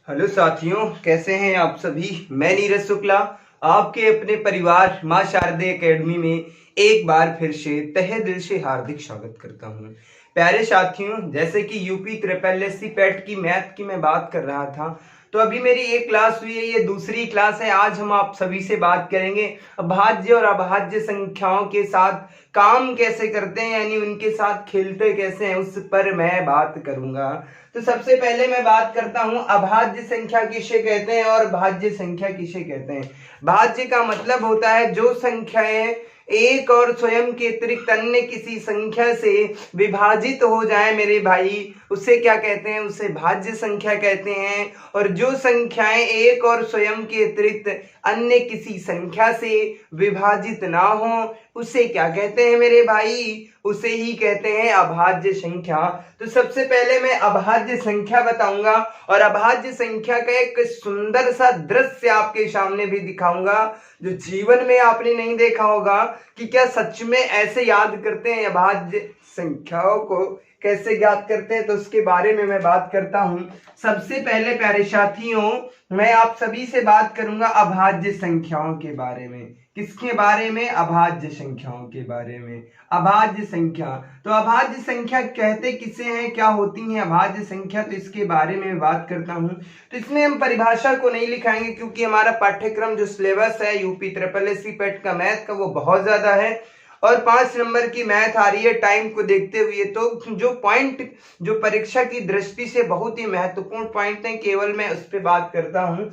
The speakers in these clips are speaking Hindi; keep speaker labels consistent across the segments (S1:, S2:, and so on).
S1: हेलो साथियों, कैसे हैं आप सभी। मैं नीरज शुक्ला आपके अपने परिवार मां शारदे एकेडमी में एक बार फिर से तहे दिल से हार्दिक स्वागत करता हूं। प्यारे साथियों, जैसे कि यूपी ट्रिपल एससी पेट की मैथ की मैं बात कर रहा था, तो अभी मेरी एक क्लास हुई है, ये दूसरी क्लास है। आज हम आप सभी से बात करेंगे भाज्य और अभाज्य संख्याओं के साथ काम कैसे करते हैं, यानी उनके साथ खेलते कैसे हैं, उस पर मैं बात करूंगा। तो सबसे पहले मैं बात करता हूं अभाज्य संख्या किसे कहते हैं और भाज्य संख्या किसे कहते हैं। भाज्य का मतलब होता है जो संख्याएं एक और स्वयं के अतिरिक्त अन्य किसी संख्या से विभाजित हो जाए मेरे भाई, उसे क्या कहते हैं, उसे भाज्य संख्या कहते हैं। और जो संख्याएं एक और स्वयं के अतिरिक्त अन्य किसी संख्या से विभाजित ना हो, उसे क्या कहते हैं मेरे भाई, उसे ही कहते हैं अभाज्य संख्या। तो सबसे पहले मैं अभाज्य संख्या बताऊंगा और अभाज्य संख्या का एक सुंदर सा दृश्य आपके सामने भी दिखाऊंगा जो जीवन में आपने नहीं देखा होगा कि क्या सच में ऐसे याद करते हैं अभाज्य संख्याओं को, कैसे याद करते हैं, तो उसके बारे में मैं बात करता हूं। सबसे पहले प्यारे साथियों, मैं आप सभी से बात करूंगा अभाज्य संख्याओं के बारे में। किसके बारे में? अभाज्य संख्याओं के बारे में। अभाज्य संख्या, तो अभाज्य संख्या कहते किसे हैं, क्या होती है अभाज्य संख्या, तो इसके बारे में बात करता हूं। तो इसमें हम परिभाषा को नहीं लिखाएंगे क्योंकि हमारा पाठ्यक्रम जो सिलेबस है यूपी ट्रिपल एससी पेट का मैथ का वो बहुत ज्यादा है और 5 नंबर की मैथ आ रही है टाइम को देखते हुए। तो जो पॉइंट जो परीक्षा की दृष्टि से बहुत ही महत्वपूर्ण पॉइंट है, केवल मैं उस पर बात करता हूं।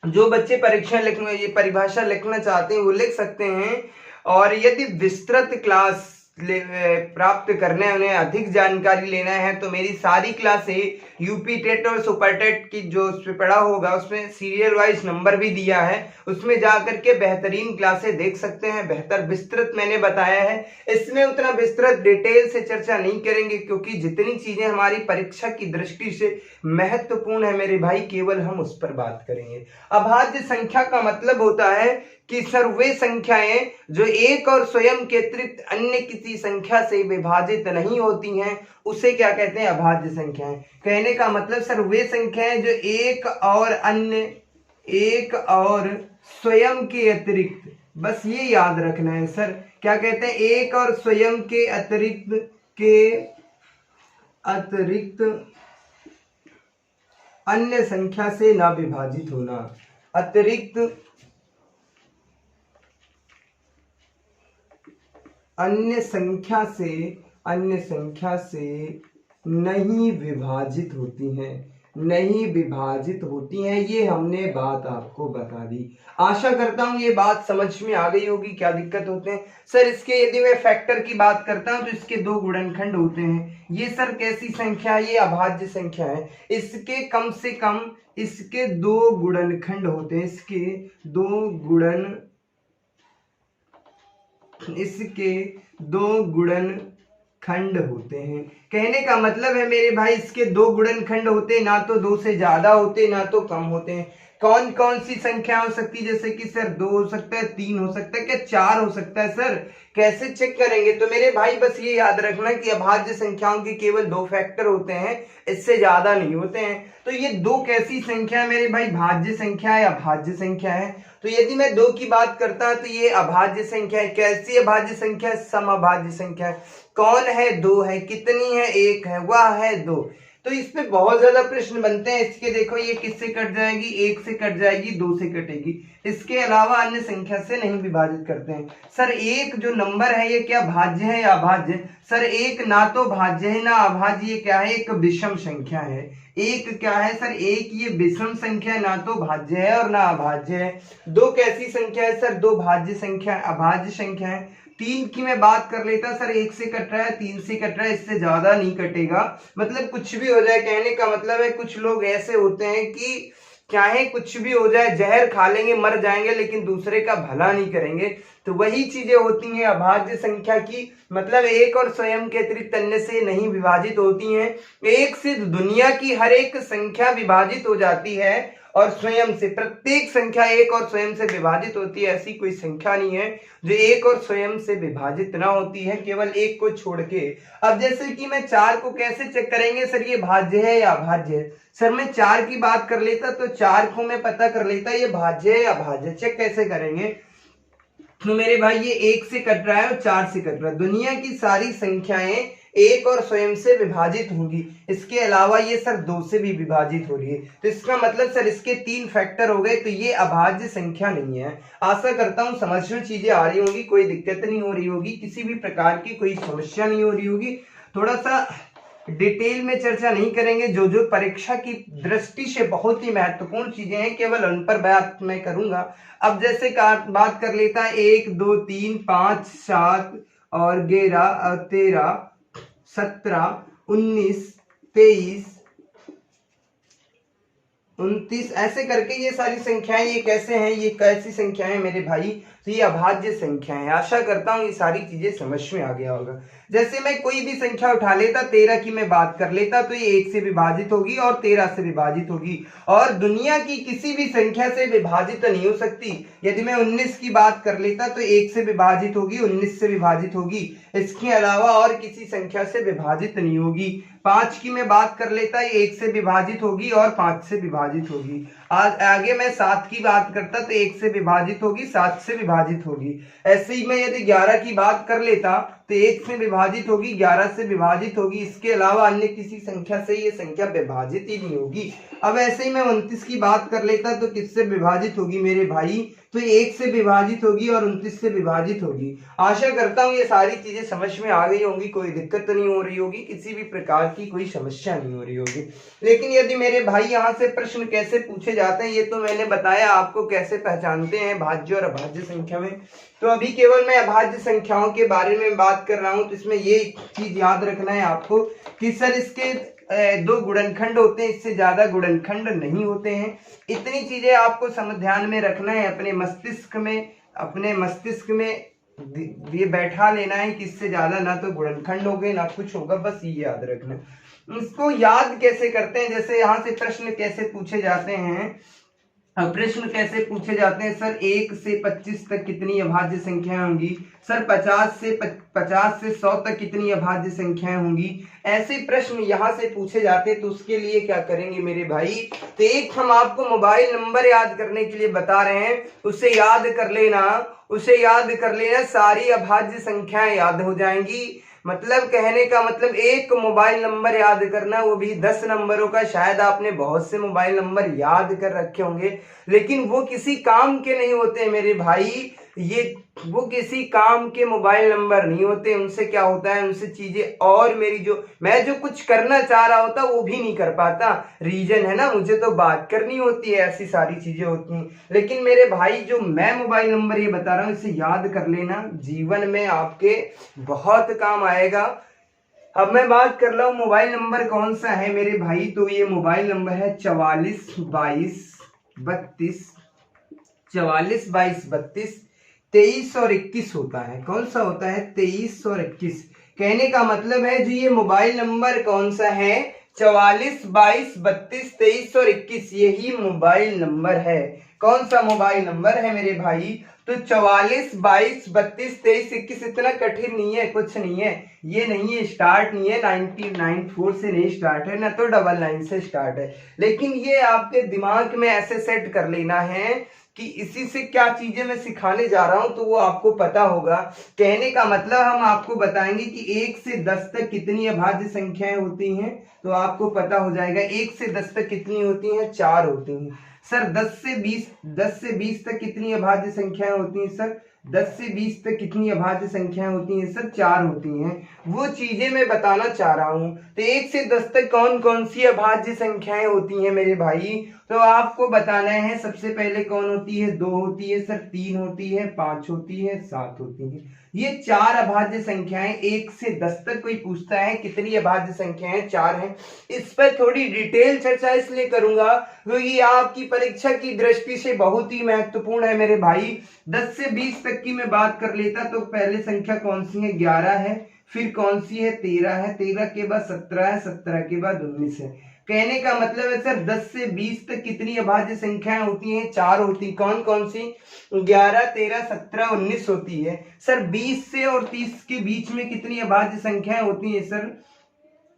S1: जो बच्चे परीक्षा लिखना, ये परिभाषा लिखना चाहते हैं वो लिख सकते हैं। और यदि विस्तृत क्लास प्राप्त करने है, उन्हें अधिक जानकारी लेना है, तो मेरी सारी क्लासें यूपी टेट और सुपर टेट की जो उस पर पढ़ा होगा उसमें सीरियल वाइज नंबर भी दिया है, उसमें जाकर के बेहतरीन क्लासें देख सकते हैं। बेहतर विस्तृत मैंने बताया है, इसमें उतना विस्तृत डिटेल से चर्चा नहीं करेंगे क्योंकि जितनी चीजें हमारी परीक्षा की दृष्टि से महत्वपूर्ण है मेरे भाई, केवल हम उस पर बात करेंगे। अभाज्य संख्या का मतलब होता है कि सर वे संख्याएं जो एक और स्वयं के अतिरिक्त अन्य किसी संख्या से विभाजित नहीं होती हैं, उसे क्या कहते हैं, अभाज्य संख्याएं। कहने का मतलब सर वे संख्याएं जो एक और स्वयं के अतिरिक्त, बस ये याद रखना है सर, क्या कहते हैं, एक और स्वयं के अतिरिक्त अन्य संख्या से ना विभाजित होना। अतिरिक्त अन्य संख्या से नहीं विभाजित होती हैं, ये हमने बात आपको बता दी। आशा करता हूं ये बात समझ में आ गई होगी। क्या दिक्कत होते हैं सर इसके, यदि मैं फैक्टर की बात करता हूं तो इसके 2 गुणनखंड होते हैं। ये सर कैसी संख्या है, ये अभाज्य संख्या है। इसके कम से कम इसके 2 गुणनखंड होते हैं, इसके 2 गुणनखंड होते हैं। कहने का मतलब है मेरे भाई इसके 2 गुणनखंड होते हैं, ना तो 2 से ज्यादा होते ना तो कम होते हैं। कौन कौन सी संख्या हो सकती है, जैसे कि सर 2 हो सकता है, 3 हो सकता है, क्या 4 हो सकता है सर, कैसे चेक करेंगे। तो मेरे भाई बस ये याद रखना कि अभाज्य संख्याओं के केवल 2 फैक्टर होते हैं, इससे ज्यादा नहीं होते हैं। तो ये 2 कैसी संख्या है मेरे भाई, भाज्य संख्या है, अभाज्य संख्या है। तो यदि मैं 2 की बात करता हूं तो ये अभाज्य संख्या है। कैसी अभाज्य संख्या है, समअभाज्य संख्या है। कौन है, 2 है, कितनी है, 1 है, वह है 2। तो इसमें बहुत ज्यादा प्रश्न बनते हैं इसके। देखो ये किससे कट जाएगी, 1 से कट जाएगी, 2 से कटेगी, इसके अलावा अन्य संख्या से नहीं विभाजित करते हैं। सर 1 जो नंबर है ये क्या भाज्य है या अभाज्य? सर 1 ना तो भाज्य है ना अभाज्य, ये क्या है, एक विषम संख्या है। 1 क्या है सर, 1 ये विषम संख्या, ना तो भाज्य है और ना अभाज्य है। 2 कैसी संख्या है सर, 2 भाज्य संख्या, अभाज्य संख्या है। 3 की मैं बात कर लेता सर, 1 से कट रहा है, 3 से कट रहा है, इससे ज्यादा नहीं कटेगा। मतलब कुछ भी हो जाए, कहने का मतलब है कुछ लोग ऐसे होते हैं कि चाहे कुछ भी हो जाए, जहर खा लेंगे मर जाएंगे लेकिन दूसरे का भला नहीं करेंगे। तो वही चीजें होती हैं अभाज्य संख्या की, मतलब एक और स्वयं के अतिरिक्त अन्य से नहीं विभाजित होती हैं। 1 से दुनिया की हर एक संख्या विभाजित हो जाती है और स्वयं से। प्रत्येक संख्या एक और स्वयं से विभाजित होती है, ऐसी कोई संख्या नहीं है जो एक और स्वयं से विभाजित ना होती है, केवल एक को छोड़ के। अब जैसे कि मैं 4 को कैसे चेक करेंगे सर, ये भाज्य है या अभाज्य है? सर मैं 4 की बात कर लेता तो 4 को मैं पता कर लेता ये भाज्य है या अभाज्य। चेक कैसे करेंगे? तो मेरे भाई ये 1 से कट रहा है और 4 से कट रहा है। दुनिया की सारी संख्याएं एक और स्वयं से विभाजित होंगी, इसके अलावा ये सर 2 से भी विभाजित हो रही है। तो इसका मतलब सर इसके 3 फैक्टर हो गए, तो ये अभाज्य संख्या नहीं है। आशा करता हूं समझ में चीजें आ रही होंगी, कोई दिक्कत नहीं हो रही होगी, किसी भी प्रकार की कोई समस्या नहीं हो रही होगी। थोड़ा सा डिटेल में चर्चा नहीं करेंगे, जो जो परीक्षा की दृष्टि से बहुत ही महत्वपूर्ण चीजें हैं केवल उन पर बात मैं करूंगा। अब जैसे बात कर लेता है 1 2 3 5 7 और 11 13 17 19 23 29, ऐसे करके ये सारी संख्याएं ये कैसे हैं, ये कैसी संख्याएं मेरे भाई? तो ये अभाज्य संख्या है। आशा करता हूं ये सारी चीजें समझ में आ गया होगा। जैसे मैं कोई भी संख्या उठा लेता, 13 की मैं बात कर लेता तो ये 1 से विभाजित होगी और 13 से विभाजित होगी, और दुनिया की किसी भी संख्या से विभाजित नहीं हो सकती। यदि मैं 19 की बात कर लेता तो 1 से विभाजित होगी, 19 से विभाजित होगी, इसके अलावा और किसी संख्या से विभाजित नहीं होगी। 5 की मैं बात कर लेता, 1 से विभाजित होगी और 5 से विभाजित होगी। आगे मैं 7 की बात करता तो 1 से विभाजित होगी, 7 से विभाजित होगी। ऐसे ही मैं यदि 11 की बात कर लेता तो 1 से विभाजित होगी, 11 से विभाजित होगी, इसके अलावा अन्य किसी संख्या से ये संख्या विभाजित ही नहीं होगी। अब ऐसे ही मैं 29 की बात कर लेता तो किससे विभाजित होगी मेरे भाई? तो 1 से विभाजित होगी और 29 से विभाजित होगी। आशा करता हूँ ये सारी चीजें समझ में आ गई होंगी, कोई दिक्कत तो नहीं हो रही होगी, किसी भी प्रकार की कोई समस्या नहीं हो रही होगी। लेकिन यदि मेरे भाई यहाँ से प्रश्न कैसे पूछे जाते हैं, ये तो मैंने बताया आपको कैसे पहचानते हैं भाज्य और अभाज्य संख्या में। तो अभी केवल मैं अभाज्य संख्याओं के बारे में बात कर रहा हूँ, तो इसमें ये चीज याद रखना है आपको कि सर इसके 2 गुणनखंड होते हैं, इससे ज्यादा गुणनखंड नहीं होते हैं। इतनी चीजें आपको ध्यान में रखना है, अपने मस्तिष्क में ये बैठा लेना है कि इससे ज्यादा ना तो गुणनखंड हो गए ना कुछ होगा, बस ये याद रखना। इसको याद कैसे करते हैं, जैसे यहाँ से प्रश्न कैसे पूछे जाते हैं, प्रश्न कैसे पूछे जाते हैं सर 1 से 25 तक कितनी अभाज्य संख्याएं होंगी? सर 50 से 100 तक कितनी अभाज्य संख्याएं होंगी? ऐसे प्रश्न यहाँ से पूछे जाते हैं। तो उसके लिए क्या करेंगे मेरे भाई? तो एक हम आपको मोबाइल नंबर याद करने के लिए बता रहे हैं, उसे याद कर लेना, सारी अभाज्य संख्याएं याद हो जाएंगी। मतलब कहने का मतलब एक मोबाइल नंबर याद करना, वो भी 10 नंबरों का। शायद आपने बहुत से मोबाइल नंबर याद कर रखे होंगे, लेकिन वो किसी काम के नहीं होते मेरे भाई। वो किसी काम के मोबाइल नंबर नहीं होते। उनसे क्या होता है, उनसे चीजें और मैं जो कुछ करना चाह रहा होता वो भी नहीं कर पाता। रीजन है ना, मुझे तो बात करनी होती है, ऐसी सारी चीजें होती हैं। लेकिन मेरे भाई जो मैं मोबाइल नंबर ये बता रहा हूँ, इसे याद कर लेना, जीवन में आपके बहुत काम आएगा। अब मैं बात कर रहा हूँ मोबाइल नंबर कौन सा है मेरे भाई, तो ये मोबाइल नंबर है 44 22 32 23 और 21 होता है। कौन सा होता है? 23 और 21। कहने का मतलब है जो ये मोबाइल नंबर कौन सा है, 44 22 32 23 और 21, यही मोबाइल नंबर है। कौन सा मोबाइल नंबर है मेरे भाई? तो 44 22 32 23 21। इतना कठिन नहीं है, कुछ नहीं है, ये नहीं है, स्टार्ट नहीं है 1994 से नहीं स्टार्ट है, ना तो 99 से स्टार्ट है। लेकिन ये आपके दिमाग में ऐसे सेट कर लेना है कि इसी से क्या चीजें मैं सिखाने जा रहा हूं तो वो आपको पता होगा। कहने का मतलब हम आपको बताएंगे कि 1 से 10 तक कितनी अभाज्य संख्याएं होती हैं, तो आपको पता हो जाएगा। 1 से 10 तक कितनी होती हैं? 4 होती हैं। सर 10 से 20 तक कितनी अभाज्य संख्याएं होती हैं? सर 10 से 20 तक कितनी अभाज्य संख्याएं होती हैं? सर 4 होती हैं। वो चीजें मैं बताना चाह रहा हूं। तो 1 से 10 तक कौन कौन सी अभाज्य संख्याएं होती हैं मेरे भाई? तो आपको बताना है। सबसे पहले कौन होती है? 2 होती है सर, 3 होती है, 5 होती है, 7 होती है। ये 4 अभाज्य संख्याएं। 1 से 10 तक कोई पूछता है कितनी अभाज्य संख्याएं? 4 हैं। इस पर थोड़ी डिटेल चर्चा इसलिए करूंगा क्योंकि आपकी परीक्षा की दृष्टि से बहुत ही महत्वपूर्ण है मेरे भाई। 10 से 20 तक की मैं बात कर लेता तो पहले संख्या कौन सी है? 11 है। फिर कौन सी है? 13 है। 13 के बाद 17 है। 17 के बाद 19 है। कहने का मतलब है सर 10 से 20 तक कितनी अभाज्य संख्याएं होती हैं? 4 होती। कौन कौन सी? 11, 13, 17, 19 होती है। सर 20 से और 30 के बीच में कितनी अभाज्य संख्याएं होती हैं सर?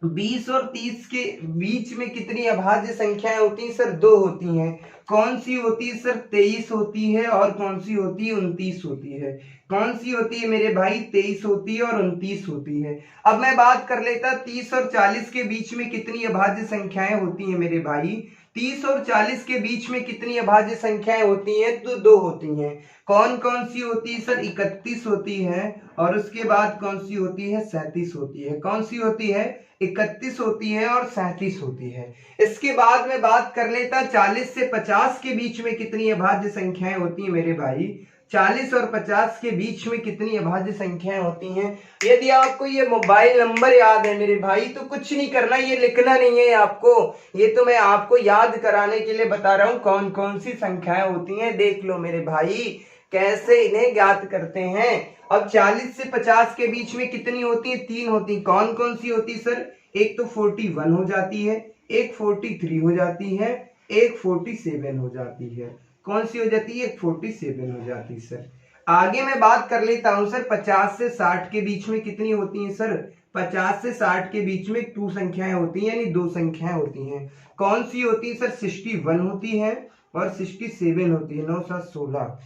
S1: 20 और 30 के बीच में कितनी अभाज्य संख्याएं होती हैं सर? 2 होती हैं। कौन सी होती है सर? 23 होती है। और कौन सी होती है? 29 होती है। कौन सी होती है मेरे भाई? 23 होती है और 29 होती है। अब मैं बात कर लेता 30 और 40 के बीच में कितनी अभाज्य संख्याएं होती हैं मेरे भाई? 30 और 40 के बीच में कितनी अभाज्य संख्याएं होती हैं? तो 2 होती हैं। कौन कौन सी होती है सर? 31 होती है। और उसके बाद कौन सी होती है? 37 होती है। कौन सी होती है? 31 होती है और 37 होती है। इसके बाद में बात कर लेता 40 से 50 के बीच में कितनी अभाज्य संख्याएं होती हैं मेरे भाई? 40 और 50 के बीच में कितनी अभाज्य संख्याएं होती हैं? यदि आपको ये मोबाइल नंबर याद है मेरे भाई तो कुछ नहीं करना, ये लिखना नहीं है आपको, ये तो मैं आपको याद कराने के लिए बता रहा हूं कौन कौन सी संख्याएं होती हैं। देख लो मेरे भाई कैसे इन्हें ज्ञात करते हैं। अब 40 से 50 के बीच में कितनी होती है? 3 होती। कौन कौन सी होती सर? एक तो 41 हो जाती है, एक 43 हो जाती है, एक 47 हो जाती है। कौन सी हो जाती है? 47 हो जाती है सर। आगे मैं बात कर लेता हूं सर 50 से 60 के बीच में कितनी होती है सर? 50 से 60 के बीच में 2 संख्याएं होती हैं, यानी 2 संख्याएं होती हैं। कौन सी होती है सर? 61 होती है और 67 होती है। 9 7 16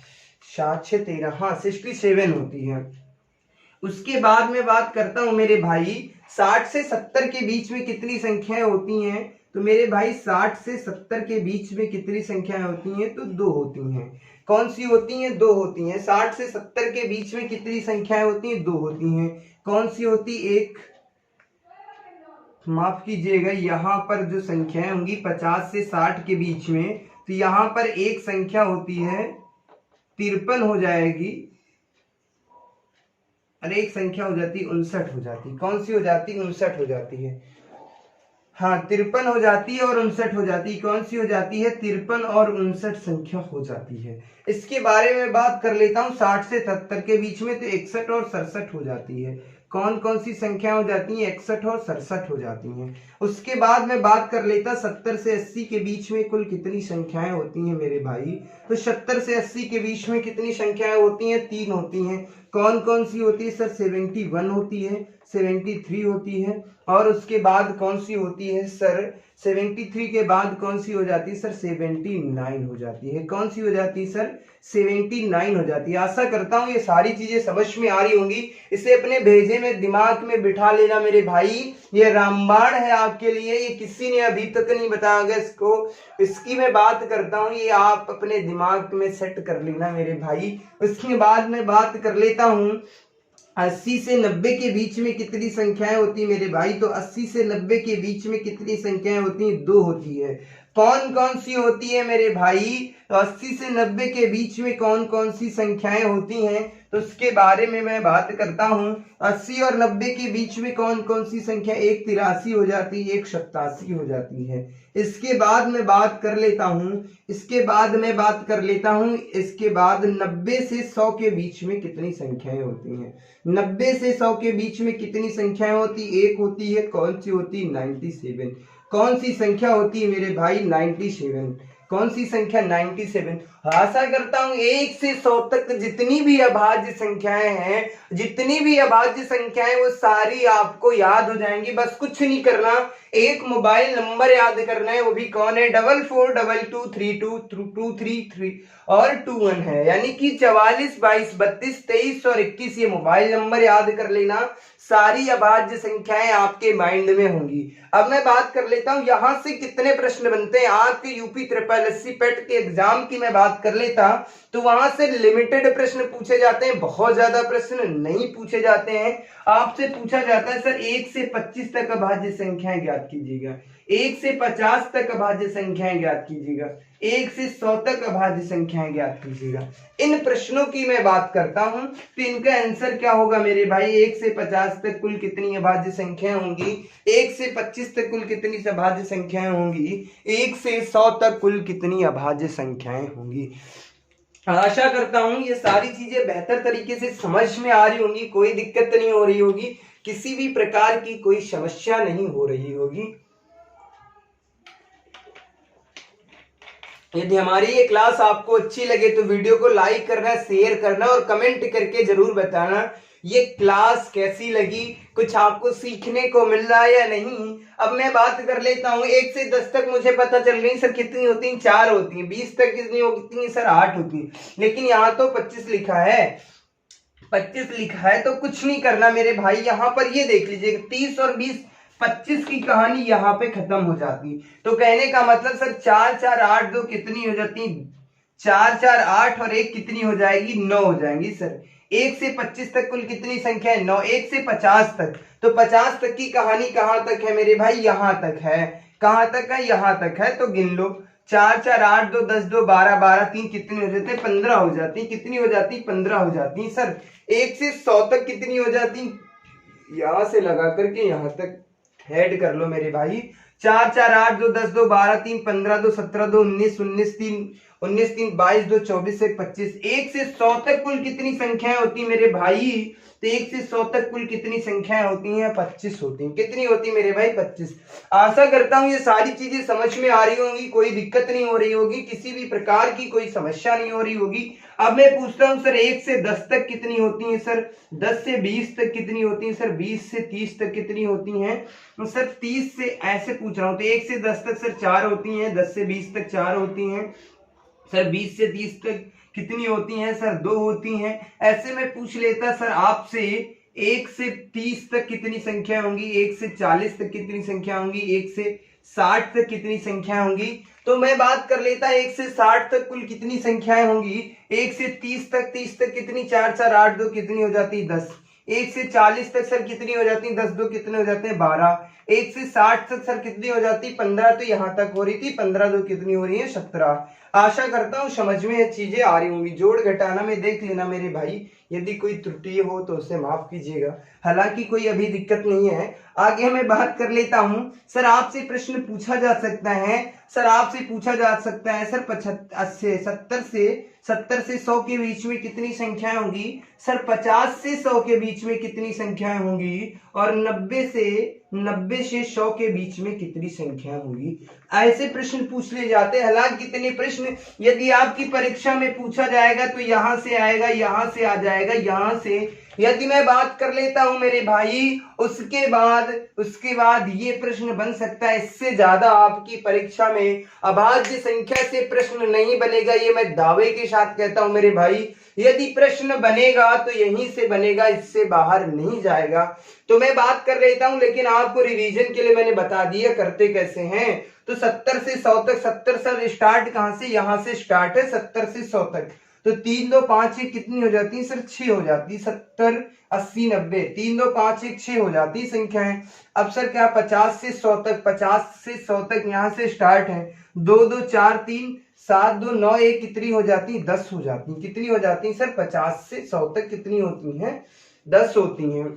S1: 7 6 13, हाँ 67 होती है। उसके बाद में बात करता हूं मेरे भाई 60 से 70 के बीच में कितनी संख्याएं होती हैं? तो मेरे भाई 60 से 70 के बीच में कितनी संख्याएं होती हैं? तो 2 होती हैं। कौन सी होती हैं? 2 होती हैं। 60 से 70 के बीच में कितनी संख्याएं होती हैं? 2 होती हैं। कौन सी होती? एक, माफ कीजिएगा, यहाँ पर जो संख्याएं होंगी 50 से 60 के बीच में, तो यहाँ पर एक संख्या होती है 53 हो जाएगी, और एक संख्या हो जाती 59 हो जाती। कौन सी हो जाती? 59 हो जाती है। हाँ 53 हो जाती है और 59 हो जाती है। कौन सी हो जाती है? 53 और 59 संख्या हो जाती है। इसके बारे में बात कर लेता हूँ 60 से 70 के बीच में, तो 61 और 67 हो जाती है। कौन कौन सी संख्या हो जाती है? 61 और 67 हो जाती हैं। उसके बाद में बात कर लेता 70 से 80 के बीच में कुल कितनी संख्याएं होती हैं मेरे भाई? तो 70 से 80 के बीच में कितनी संख्याएं होती हैं? 3 होती हैं। कौन कौन सी होती है सर? 71 होती है, 73 होती है, और उसके बाद कौन सी होती है सर? 73 के बाद कौन सी हो जाती है सर? 79 हो जाती है। कौन सी हो जाती है सर? 79 हो जाती है। आशा करता हूं ये सारी चीजें समझ में आ रही होंगी। इसे अपने भेजे में दिमाग में बिठा लेना मेरे भाई, ये रामबाण है आपके लिए, ये किसी ने अभी तक नहीं बताया गया इसको, इसकी मैं बात करता हूं, ये आप अपने दिमाग में सेट कर लेना मेरे भाई। उसके बाद मैं बात कर लेता हूं 80 से 90 के बीच में कितनी संख्याएं होती है मेरे भाई? तो 80 से 90 के बीच में कितनी संख्याएं होती हैं? 2 होती है। कौन कौन सी होती है मेरे भाई? तो 80 से 90 के बीच में कौन कौन सी संख्याएं होती हैं? तो उसके बारे में मैं बात करता हूं। 80 और 90 के बीच में कौन कौन सी संख्या? एक 83 हो जाती है, एक 87 हो जाती है। इसके बाद मैं बात कर लेता हूं, इसके बाद 90 से 100 के बीच में कितनी संख्याएं होती हैं? 90 से 100 के बीच में कितनी संख्याएं होती? एक होती है। कौन सी होती? 97। कौन सी संख्या होती है मेरे भाई? 97। कौन सी संख्या? 97। आशा करता हूं 1 से 100 तक जितनी भी अभाज्य संख्याएं हैं, जितनी भी अभाज्य संख्याएं, वो सारी आपको याद हो जाएंगी। बस कुछ नहीं करना, एक मोबाइल नंबर याद करना है, वो भी कौन है? 44223223 और 21 है, यानी कि 44 22 32 23 और 21। ये मोबाइल नंबर याद कर लेना, सारी अभाज्य संख्याएं आपके माइंड में होंगी। अब मैं बात कर लेता हूं यहां से कितने प्रश्न बनते हैं। आपके यूपी SSSC पेट के एग्जाम की मैं बात कर लेता तो वहां से लिमिटेड प्रश्न पूछे जाते हैं, बहुत ज्यादा प्रश्न नहीं पूछे जाते हैं। आपसे पूछा जाता है सर 1 से 25 तक अभाज्य संख्याएं ज्ञात कीजिएगा, 1 से 50 तक अभाज्य संख्याएं ज्ञात कीजिएगा, 1 से 100 तक अभाज्य संख्याएं ज्ञात कीजिएगा। इन प्रश्नों की मैं बात करता हूं तो इनका आंसर क्या होगा मेरे भाई? 1 से 50 तक कुल कितनी अभाज्य संख्याएं होंगी? 1 से 25 तक कुल कितनी अभाज्य संख्याएं होंगी? 1 से 100 तक कुल कितनी अभाज्य संख्याएं होंगी? आशा करता हूं ये सारी चीजें बेहतर तरीके से समझ में आ रही होंगी, कोई दिक्कत नहीं हो रही होगी, किसी भी प्रकार की कोई समस्या नहीं हो रही होगी। यदि हमारी ये क्लास आपको अच्छी लगे तो वीडियो को लाइक करना, शेयर करना और कमेंट करके जरूर बताना ये क्लास कैसी लगी, कुछ आपको सीखने को मिल रहा है या नहीं। अब मैं बात कर लेता हूँ 1 से 10 तक मुझे पता चल गई सर कितनी होती है, 4 होती है। 20 तक कितनी होती है सर, 8 होती है। लेकिन यहाँ तो 25 लिखा है, 25 लिखा है तो कुछ नहीं करना मेरे भाई। यहाँ पर ये देख लीजिए 30 और 20, 25 की कहानी यहाँ पे खत्म हो जाती। तो कहने का मतलब सर 4 4 8 2 कितनी हो जाती, 4 4 8 और 1 कितनी हो जाएगी, 9 हो जाएंगी सर। 1 से 25 तक कुल कितनी संख्या है, 9। 1 से 50 तक, तो 50 तक की कहानी कहां तक है मेरे भाई, यहां तक है। कहां तक है, यहां तक है। तो गिन लो 4 4 8 2 10 2 12 12 3 कितनी हो जाती है, 15 हो जाती। कितनी हो जाती, 15 हो जाती सर। 1 से 100 तक कितनी हो जाती, यहां से लगा करके यहां तक ऐड कर लो मेरे भाई। 4 4 8 2 10 2 12 3 15 2 17 2 19 19 3 19 3 22 2 24 1 25। 1 से 100 तक कुल कितनी संख्याएं होती मेरे भाई, तो 1 से 100 तक कुल कितनी संख्याएं होती हैं, 25 होती हैं। कितनी होती मेरे भाई, 25। आशा करता हूं ये सारी चीजें समझ में आ रही होंगी, कोई दिक्कत नहीं हो रही होगी, किसी भी प्रकार की कोई समस्या नहीं हो रही होगी। अब मैं पूछता हूं सर 1 से 10 तक कितनी होती हैं सर, 10 से 20 तक कितनी होती हैं सर, 20 से 30 तक कितनी होती हैं, तो सर 30 से ऐसे पूछ रहा हूं। तो 1 से 10 तक सर 4 होती हैं, 10 से 20 तक 4 होती हैं सर, 20 से 30 तक कितनी होती हैं सर, 2 होती हैं। ऐसे में पूछ लेता सर आपसे 1 से 30 तक कितनी संख्या होंगी, 1 से 40 तक कितनी संख्या होंगी, 1 से 60 तक कितनी संख्या होंगी। तो मैं बात कर लेता 1 से 60 तक कुल कितनी संख्याएं होंगी। 1 से 30 तक कितनी, 4 4 8 2 कितनी हो जाती, 10। 1 से 40 तक सर कितनी हो जाती, 10 2 कितने हो जाते हैं, 12। 1 से 60 तक सर कितनी हो जाती, 15। तो यहां तक हो रही थी, 15 2 कितनी हो रही है, 17। आशा करता हूं समझ में ये चीजें आ रही होंगी। जोड़ घटाना में देख लेना मेरे भाई, यदि कोई त्रुटि हो तो उसे माफ कीजिएगा, हालांकि कोई अभी दिक्कत नहीं है। आगे मैं बात कर लेता हूं सर, आपसे प्रश्न पूछा जा सकता है सर, आपसे पूछा जा सकता है सर 70 से 100 के बीच में कितनी संख्याएं होंगी सर, 50 से 100 के बीच में कितनी संख्याएं होंगी, और 90 से 100 के बीच में कितनी संख्याएं होंगी। ऐसे प्रश्न पूछ लिए जाते हैं। हालांकि कितने प्रश्न यदि आपकी परीक्षा में पूछा जाएगा तो यहां से आएगा, यहां से आ जाएगा, यहां से। यदि मैं बात कर लेता हूं मेरे भाई, उसके बाद ये प्रश्न बन सकता है। इससे ज्यादा आपकी परीक्षा में अभाज्य संख्या से प्रश्न नहीं बनेगा, ये मैं दावे के साथ कहता हूं मेरे भाई। यदि प्रश्न बनेगा तो यहीं से बनेगा, इससे बाहर नहीं जाएगा। तो मैं बात कर लेता हूं, लेकिन आपको रिवीजन के लिए मैंने बता दिया करते कैसे हैं। तो 70 से 100 तक, 70 सर स्टार्ट कहां से, यहां से स्टार्ट है 70 से 100 तक। तो 3 2 5 1 कितनी हो जाती है सर, 6 हो जाती। 70 80 90, 3 2 5 1 6 हो जाती संख्याएं। अब सर क्या 50 से 100 तक, 50 से 100 तक यहां से स्टार्ट है। 2 2 4 3 7 2 9 1 कितनी हो जाती, 10 हो जाती। कितनी हो जाती सर, 50 से 100 तक कितनी होती हैं, 10 होती हैं।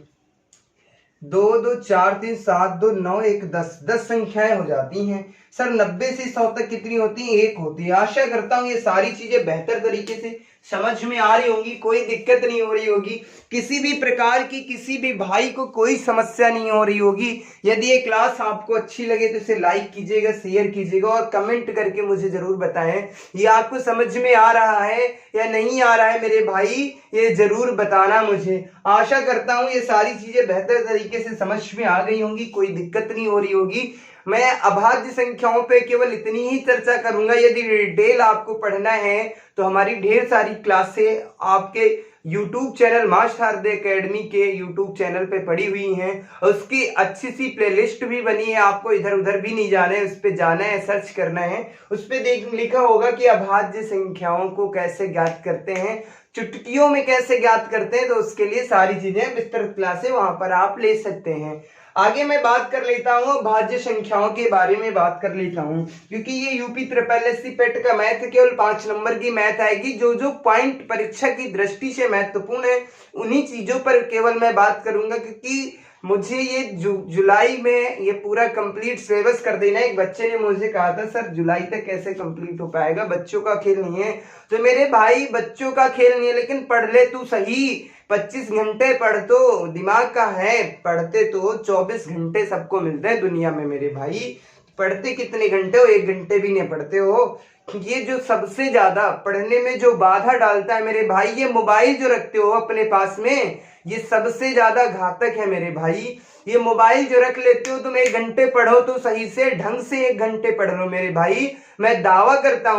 S1: 2 2 4 3 7 2 9 1 10, 10 संख्याएं हो जाती हैं सर। 90 से 100 तक कितनी होती है, 1 होती है। आशा करता हूं ये सारी चीजें बेहतर तरीके से समझ में आ रही होंगी, कोई दिक्कत नहीं हो रही होगी, किसी भी प्रकार की किसी भी भाई को कोई समस्या नहीं हो रही होगी। यदि ये क्लास आपको अच्छी लगे तो इसे लाइक कीजिएगा, शेयर कीजिएगा और कमेंट करके मुझे जरूर बताएं ये आपको समझ में आ रहा है या नहीं आ रहा है मेरे भाई, ये जरूर बताना मुझे। आशा करता हूं ये सारी चीजें बेहतर तरीके से समझ में आ गई होंगी, कोई दिक्कत नहीं हो रही होगी। मैं अभाज्य संख्याओं पे केवल इतनी ही चर्चा करूंगा। यदि डिटेल आपको पढ़ना है तो हमारी ढेर सारी क्लासें आपके YouTube चैनल मां शारदे एकेडमी के YouTube चैनल पे पड़ी हुई हैं। उसकी अच्छी सी प्लेलिस्ट भी बनी है, आपको इधर उधर भी नहीं जाना है, उस पे जाना है, सर्च करना है। उस पे लिखा होगा कि अभाज्य संख्याओं को कैसे ज्ञात करते हैं, चुटकियों में कैसे ज्ञात करते हैं। तो उसके लिए सारी चीजें विस्तृत क्लासें वहां पर आप ले सकते हैं। आगे मैं बात कर लेता हूं भाज्य संख्याओं के बारे में बात कर लेता हूं, क्योंकि ये यूपी ट्रिपल एससी पेट का मैथ केवल 5 नंबर की मैथ आएगी। जो पॉइंट परीक्षा की दृष्टि से महत्वपूर्ण है उन्हीं चीजों पर केवल मैं बात करूंगा, क्योंकि मुझे ये जुलाई में ये पूरा कंप्लीट सिलेबस कर देना है। एक बच्चे ने मुझे कहा था सर जुलाई तक कैसे कंप्लीट हो पाएगा, बच्चों का खेल नहीं है। तो मेरे भाई बच्चों का खेल नहीं है, लेकिन पढ़ ले तू सही। 25 घंटे पढ़ तो दिमाग का है, पढ़ते तो 24 घंटे सबको मिलते हैं दुनिया में मेरे भाई। पढ़ते कितने घंटे हो? 1 घंटे भी नहीं पढ़ते हो। ये जो सबसे ज्यादा पढ़ने में जो बाधा डालता है मेरे भाई, ये मोबाइल जो रखते हो अपने पास में, ये सबसे ज्यादा घातक है मेरे भाई। ये मोबाइल जो रख लेते हो तुम, 1 घंटे पढ़ो तो सही से ढंग से 1 घंटे पढ़ लो मेरे भाई। मैं दावा करता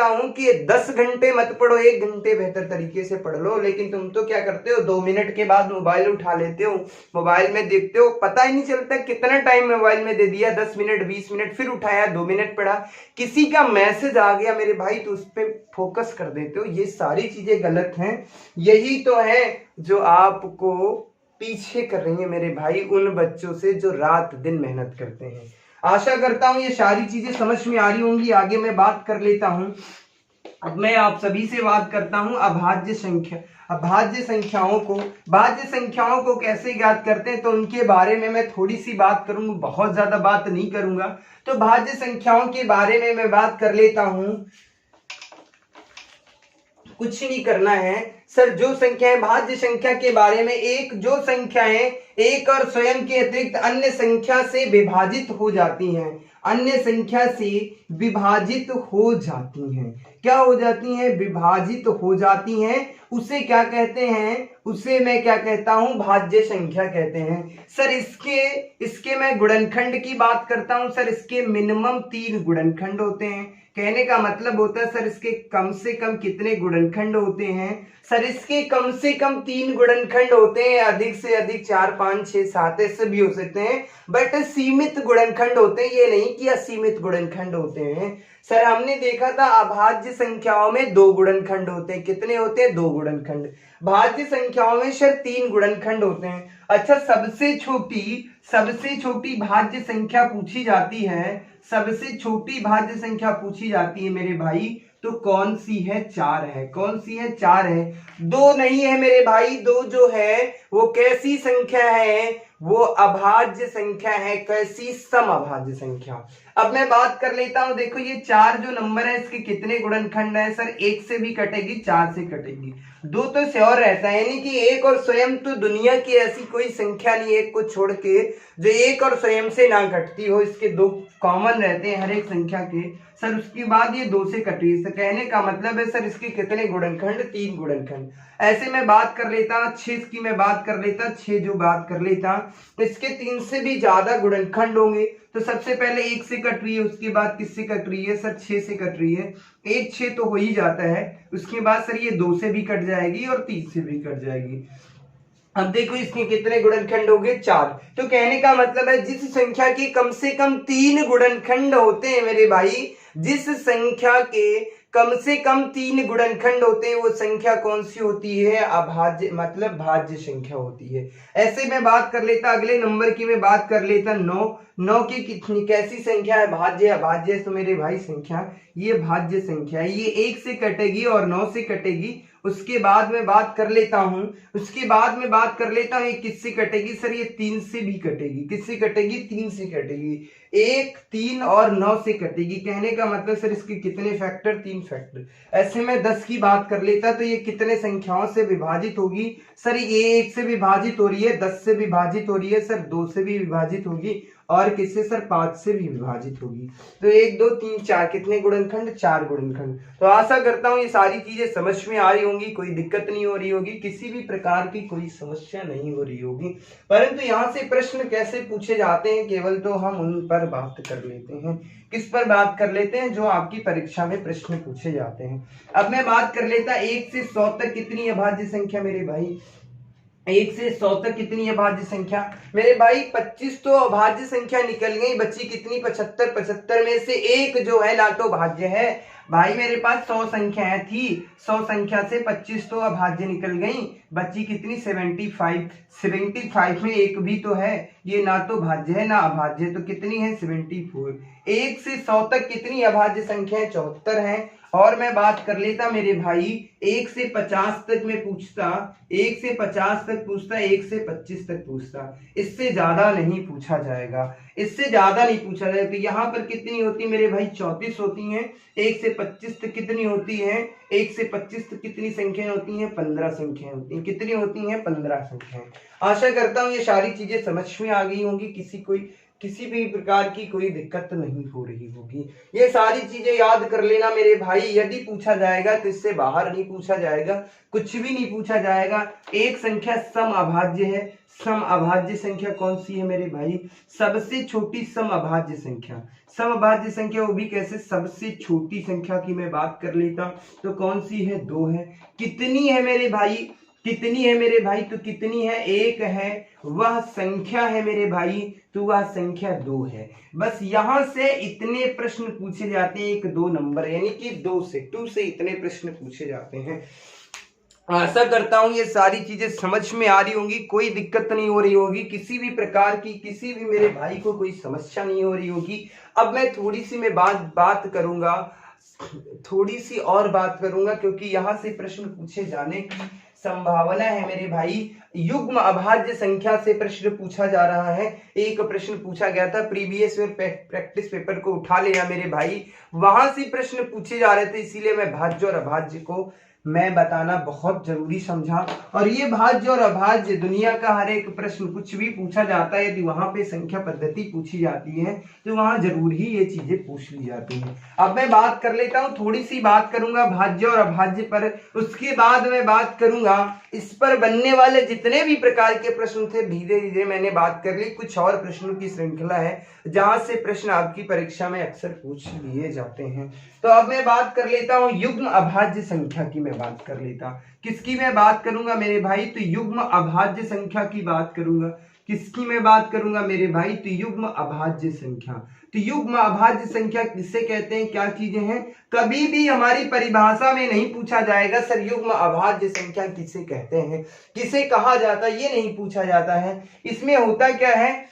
S1: हूं कि 10 घंटे मत पढ़ो, 1 घंटे बेहतर तरीके से पढ़ लो। लेकिन तुम तो क्या करते हो, 2 मिनट के बाद मोबाइल उठा लेते हो, मोबाइल में देखते हो, पता ही नहीं चलता कितना टाइम मोबाइल में दे दिया, 10 मिनट 20 मिनट, फिर उठाया 2 मिनट पढ़ा, किसी का मैसेज आ गया मेरे भाई तो उस पर फोकस कर देते हो। ये सारी चीजें गलत हैं। यही तो है जो आपको पीछे कर रही है मेरे भाई उन बच्चों से जो रात दिन मेहनत करते हैं। आशा करता हूं ये सारी चीजें समझ में आ रही होंगी। आगे मैं बात कर लेता हूं। अब मैं आप सभी से बात करता हूं अभाज्य संख्या। भाज्य संख्याओं को कैसे ज्ञात करते हैं तो उनके बारे में मैं थोड़ी सी बात करूंगा, बहुत ज्यादा बात नहीं करूंगा। तो भाज्य संख्याओं के बारे में मैं बात कर लेता हूं। कुछ नहीं करना है सर, जो संख्याएं भाज्य संख्या के बारे में, जो संख्याएं एक और स्वयं के अतिरिक्त अन्य संख्या से विभाजित हो जाती हैं, क्या हो जाती हैं? विभाजित हो जाती हैं। उसे क्या कहते हैं? उसे मैं क्या कहता हूं? भाज्य संख्या कहते हैं। सर इसके मैं गुणनखंड की बात करता हूं। सर इसके मिनिमम 3 गुणनखंड होते हैं। कहने का मतलब होता है सर इसके कम से कम कितने गुणनखंड होते हैं? सर इसके कम से कम 3 गुणनखंड होते हैं, अधिक से अधिक 4 5 6 7 ऐसे भी हो सकते हैं, बट सीमित गुणनखंड होते हैं, ये नहीं कि असीमित गुणनखंड होते हैं। सर हमने देखा था अभाज्य संख्याओं में 2 गुणनखंड होते हैं। कितने होते हैं? 2 गुणनखंड। भाज्य संख्याओं में सर 3 गुणनखंड होते हैं। अच्छा, सबसे छोटी भाज्य संख्या पूछी जाती है, सबसे छोटी भाज्य संख्या पूछी जाती है मेरे भाई, तो कौन सी है? 4 है। कौन सी है? 4 है। 2 नहीं है मेरे भाई। 2 जो है वो कैसी संख्या है? वो अभाज्य संख्या है। कैसी? समअभाज्य संख्या। अब मैं बात कर लेता हूं। देखो ये 4 जो नंबर है इसके कितने गुणनखंड है? सर 1 से भी कटेगी, 4 से कटेगी, 2 तो श्योर रहता है, यानी कि 1 और स्वयं तो दुनिया की ऐसी कोई संख्या नहीं है 1 को छोड़ के जो 1 और स्वयं से ना कटती हो। इसके 2 कॉमन रहते हैं हर एक संख्या के। सर उसके बाद ये 2 से कटी। तो कहने का मतलब है सर इसके कितने गुणनखंड? 3 गुणनखंड। ऐसे मैं बात कर लेता 6 की, मैं बात कर लेता 6 जो बात कर लेता, इसके 3 से भी ज्यादा गुणनखंड होंगे। तो सबसे पहले 1 से कट रही है, उसके बाद किससे कट रही है? सर 6 से कट रही है। 1 6 तो हो ही जाता है। उसके बाद सर ये 2 से भी कट जाएगी और 3 से भी कट जाएगी। अब देखो इसके कितने गुणनखंड हो गए? 4। तो कहने का मतलब है जिस संख्या के कम से कम 3 गुणनखंड होते हैं मेरे भाई, जिस संख्या के कम से कम 3 गुणनखंड होते हैं, वो संख्या कौन सी होती है? अभाज्य, मतलब भाज्य संख्या होती है। ऐसे मैं बात कर लेता, अगले नंबर की मैं बात कर लेता 9। 9 की कितनी कैसी संख्या है? भाज्य। अभाज्य तो मेरे भाई संख्या ये भाज्य संख्या है, ये 1 से कटेगी और 9 से कटेगी। उसके बाद में बात कर लेता हूं, ये किससे कटेगी? सर ये 3 से भी कटेगी। किससे कटेगी? 3 से कटेगी। 1 3 और 9 से कटेगी। कहने का मतलब सर इसके कितने फैक्टर? 3 फैक्टर। ऐसे में 10 की बात कर लेता तो ये कितने संख्याओं से विभाजित होगी? सर ये 1 से विभाजित हो रही है, 10 से विभाजित हो रही है, सर 2 से भी विभाजित होगी, और किससे? सर 5 से भी विभाजित होगी। तो 1 2 3 4 कितने गुणनखंड? 4 गुणनखंड। तो आशा करता हूं ये सारी चीजें समझ में आ रही होंगी, कोई दिक्कत नहीं हो रही होगी, किसी भी प्रकार की कोई समस्या नहीं हो रही होगी। परंतु यहाँ से प्रश्न कैसे पूछे जाते हैं केवल तो हम उन पर बात कर लेते हैं। किस पर बात कर लेते हैं? जो आपकी परीक्षा में प्रश्न पूछे जाते हैं। अब मैं बात कर लेता 1 से 100 तक कितनी अभाज्य संख्या मेरे भाई? 1 से 100 तक कितनी अभाज्य संख्या मेरे भाई? 25 तो अभाज्य संख्या निकल गई, बची कितनी? 75। 75 में से एक जो है ना तो भाज्य है भाई। मेरे पास 100 संख्याएं थी, 100 संख्या से 25 तो अभाज्य निकल गई, बची कितनी? 75। 75 में एक भी तो है, ये ना तो भाज्य है ना अभाज्य, तो कितनी है? 74। 1 से 100 तक कितनी अभाज्य संख्याएं? 74 हैं। और मैं बात कर लेता मेरे भाई 1 से 50 तक मैं पूछता, 1 से 50 तक पूछता, 1 से 25 तक पूछता, इससे ज्यादा नहीं पूछा जाएगा, इससे ज्यादा नहीं पूछा जाएगा। तो यहाँ पर कितनी होती मेरे भाई? 34 होती हैं। 1 से 25 तक कितनी होती है? 1 से 25 तक कितनी संख्याएं होती हैं? 15 संख्याएं होती हैं। कितनी होती हैं? 15 संख्याएं। आशा करता हूँ ये सारी चीजें समझ में आ गई होंगी, किसी भी प्रकार की कोई दिक्कत नहीं हो रही होगी। ये सारी चीजें याद कर लेना मेरे भाई। यदि पूछा जाएगा तो इससे बाहर नहीं पूछा जाएगा, कुछ भी नहीं पूछा जाएगा। एक संख्या सम अभाज्य है। सम अभाज्य संख्या कौन सी है मेरे भाई? सबसे छोटी सम अभाज्य संख्या। सम अभाज्य संख्या वो भी कैसे? सबसे छोटी संख्या की मैं बात कर लेता तो कौन सी है? 2 है। कितनी है मेरे भाई? कितनी है मेरे भाई? तो कितनी है? 1 है। वह संख्या है मेरे भाई, तो वह संख्या 2 है। बस यहां से इतने प्रश्न पूछे जाते हैं, 1-2 नंबर, यानी कि 2 से इतने प्रश्न पूछे जाते हैं। आशा करता हूं ये सारी चीजें समझ में आ रही होंगी, कोई दिक्कत नहीं हो रही होगी, किसी भी प्रकार की किसी भी मेरे भाई को कोई समस्या नहीं हो रही होगी। अब मैं थोड़ी सी मैं बात करूंगा, थोड़ी सी और बात करूंगा, क्योंकि यहां से प्रश्न पूछे जाने की संभावना है मेरे भाई। युग्म अभाज्य संख्या से प्रश्न पूछा जा रहा है। एक प्रश्न पूछा गया था प्रीवियस ईयर प्रैक्टिस पेपर को उठा लेना मेरे भाई, वहां से प्रश्न पूछे जा रहे थे, इसीलिए मैं भाज्य और अभाज्य को मैं बताना बहुत जरूरी समझा। और ये भाज्य और अभाज्य दुनिया का हर एक प्रश्न कुछ भी पूछा जाता है, यदि वहां पे संख्या पद्धति पूछी जाती है तो वहां जरूर ही ये चीजें पूछ ली जाती हैं। अब मैं बात कर लेता हूं, थोड़ी सी बात करूंगा भाज्य और अभाज्य पर, उसके बाद मैं बात करूंगा इस पर बनने वाले जितने भी प्रकार के प्रश्न थे। धीरे धीरे मैंने बात कर ली, कुछ और प्रश्नों की श्रृंखला है जहां से प्रश्न आपकी परीक्षा में अक्सर पूछ लिए जाते हैं। तो अब मैं बात कर लेता हूं युग्म अभाज्य संख्या की। मैं बात कर लेता, किसकी मैं बात करूंगा मेरे भाई? तो युग्म अभाज्य संख्या की बात करूंगा। किसकी मैं बात करूंगा मेरे भाई? तो युग्म अभाज्य संख्या। तो युग्म अभाज्य संख्या किसे कहते हैं, क्या चीजें हैं? कभी भी हमारी परिभाषा में नहीं पूछा जाएगा सर युग्म अभाज्य संख्या किसे कहते हैं, किसे कहा जाता है, ये नहीं पूछा जाता है। इसमें होता क्या है,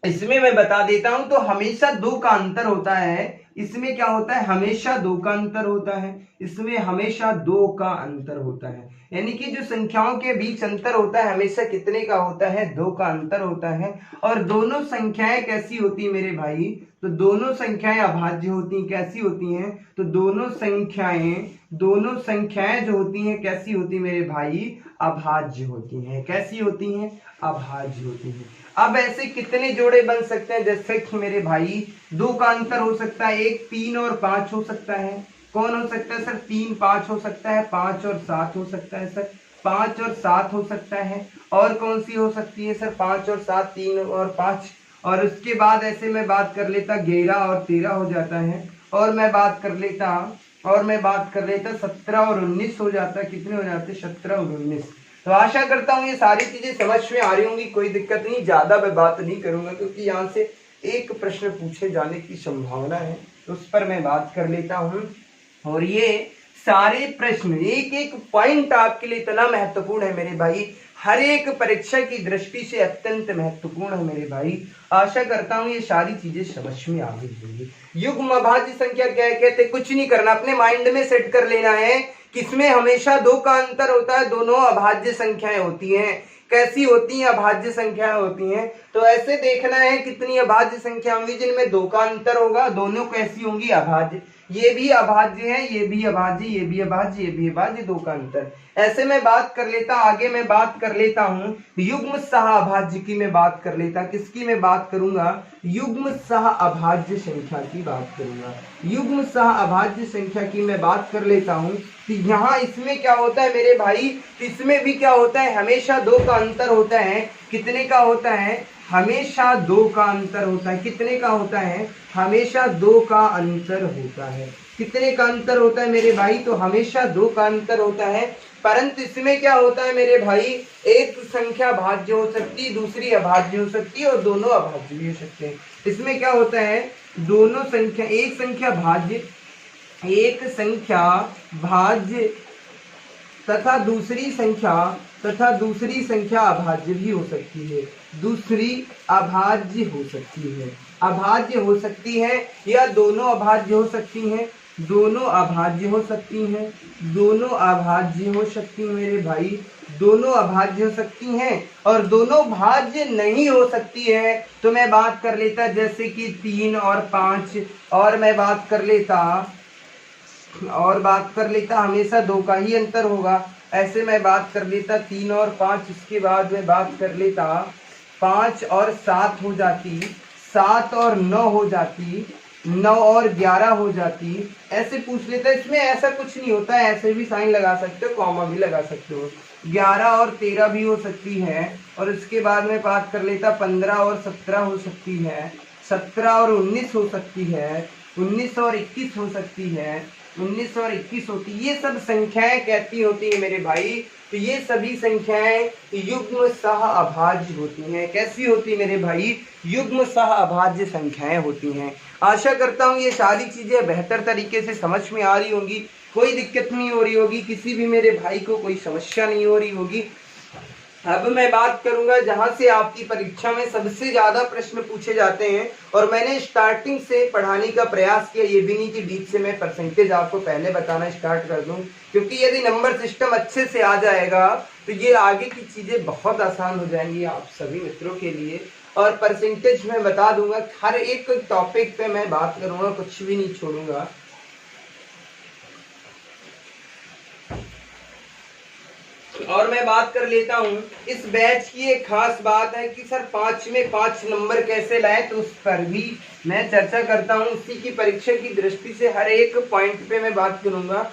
S1: इसमें मैं बता देता हूं, तो हमेशा 2 का अंतर होता है। इसमें क्या होता है? हमेशा 2 का अंतर होता है। इसमें हमेशा 2 का अंतर होता है, यानी कि जो संख्याओं के बीच अंतर होता है हमेशा कितने का होता है? 2 का अंतर होता है। और दोनों संख्याएं कैसी होती है मेरे भाई? तो दोनों संख्याएं अभाज्य होती हैं। कैसी होती हैं? तो दोनों संख्याएं जो होती हैं कैसी होती है मेरे भाई? अभाज्य होती हैं। कैसी होती हैं? अभाज्य होती हैं। अब ऐसे कितने जोड़े बन सकते हैं? जैसे कि मेरे भाई 2 का अंतर हो सकता है, एक 3 और 5 हो सकता है। कौन हो सकता है सर? 3 5 हो सकता है, 5 और 7 हो सकता है सर, 5 और 7 हो सकता है। और कौन सी हो सकती है सर? 5 और 7, 3 और 5। और उसके बाद ऐसे मैं बात कर लेता 11 और 13 हो जाता है। और मैं बात कर लेता 17 और 19 हो जाता है। कितने हो जाते? 17 और 19। तो आशा करता हूँ ये सारी चीजें समझ में आ रही होंगी, कोई दिक्कत नहीं, ज्यादा मैं बात नहीं करूंगा क्योंकि यहाँ से एक प्रश्न पूछे जाने की संभावना है, तो उस पर मैं बात कर लेता हूँ। और ये सारे प्रश्न एक एक पॉइंट आपके लिए इतना महत्वपूर्ण है मेरे भाई, हर एक परीक्षा की दृष्टि से अत्यंत महत्वपूर्ण है मेरे भाई। आशा करता हूँ ये सारी चीजें समझ में आ गई होंगी। युग्म अभाज्य संख्या क्या कहते? कुछ नहीं करना, अपने माइंड में सेट कर लेना है किसमें हमेशा 2 का अंतर होता है, दोनों अभाज्य संख्याएं होती हैं। कैसी होती हैं? अभाज्य संख्याएं होती हैं। तो ऐसे देखना है कितनी अभाज्य संख्या होंगी जिनमें 2 का अंतर होगा, दोनों कैसी होंगी? अभाज्य। ये भी अभाज्य है, ये भी अभाज्य, ये भी अभाज्य, ये भी अभाज्य, 2 का अंतर। ऐसे मैं बात कर लेता, आगे मैं बात कर लेता हूं युग्म सह अभाज्य की। मैं बात कर लेता, किसकी मैं बात करूंगा? युग्म सह अभाज्य संख्या की बात करूंगा। युग्म सह अभाज्य संख्या की मैं बात कर लेता हूं। तो यहाँ इसमें क्या होता है मेरे भाई? इसमें भी क्या होता है? हमेशा 2 का अंतर होता है। कितने का होता है? हमेशा 2 का अंतर होता है। कितने का होता है? हमेशा 2 का अंतर होता है। कितने का अंतर होता है मेरे भाई? तो हमेशा 2 का अंतर होता है। परंतु इसमें क्या होता है मेरे भाई? एक संख्या भाज्य हो सकती है, दूसरी अभाज्य हो सकती है, और दोनों अभाज्य भी हो सकते हैं। इसमें क्या होता है? दोनों संख्या, एक संख्या भाज्य तथा दूसरी संख्या अभाज्य भी हो सकती है। दूसरी अभाज्य हो सकती है, अभाज्य हो सकती है, या दोनों अभाज्य हो सकती हैं। दोनों अभाज्य हो सकती हैं, दोनों अभाज्य हो सकती हैं मेरे भाई, दोनों अभाज्य हो सकती हैं। और दोनों भाज्य नहीं हो सकती है तो मैं बात कर लेता जैसे कि 3 और 5। और मैं बात कर लेता हमेशा 2 का ही अंतर होगा। ऐसे मैं बात कर लेता 3 और 5। इसके बाद मैं बात कर लेता 5 और 7 हो जाती 7 और 9 हो जाती, 9 और 11 हो जाती, ऐसे पूछ लेता है। इसमें ऐसा कुछ नहीं होता है, ऐसे भी साइन लगा सकते हो, कॉमा भी लगा सकते हो। 11 और 13 भी हो सकती है, और उसके बाद में बात कर लेता 15 और 17 हो सकती है, 17 और 19 हो सकती है, 19 और 21 हो सकती है, 19 और 21 होती है। ये सब संख्याएं कहती होती है मेरे भाई। तो ये सभी संख्याएं युग्म सह अभाज्य होती हैं। कैसी होती है मेरे भाई? युग्म सह अभाज्य संख्याएं होती हैं। आशा करता हूँ ये सारी चीजें बेहतर तरीके से समझ में आ रही होंगी, कोई दिक्कत नहीं हो रही होगी, किसी भी मेरे भाई को कोई समस्या नहीं हो रही होगी। अब मैं बात करूंगा जहां से आपकी परीक्षा में सबसे ज्यादा प्रश्न पूछे जाते हैं, और मैंने स्टार्टिंग से पढ़ाने का प्रयास किया। ये भी नहीं कि बीच से मैं परसेंटेज आपको पहले बताना स्टार्ट कर दूं, क्योंकि यदि नंबर सिस्टम अच्छे से आ जाएगा तो ये आगे की चीजें बहुत आसान हो जाएंगी आप सभी मित्रों के लिए। और परसेंटेज मैं बता दूंगा, हर एक टॉपिक पे मैं बात करूंगा, कुछ भी नहीं छोड़ूंगा। और मैं बात कर लेता हूं, इस बैच की एक खास बात है कि सर 5 में 5 नंबर कैसे लाए, तो उस पर भी मैं चर्चा करता हूं। इसी की परीक्षा की दृष्टि से हर एक पॉइंट पे मैं बात करूंगा।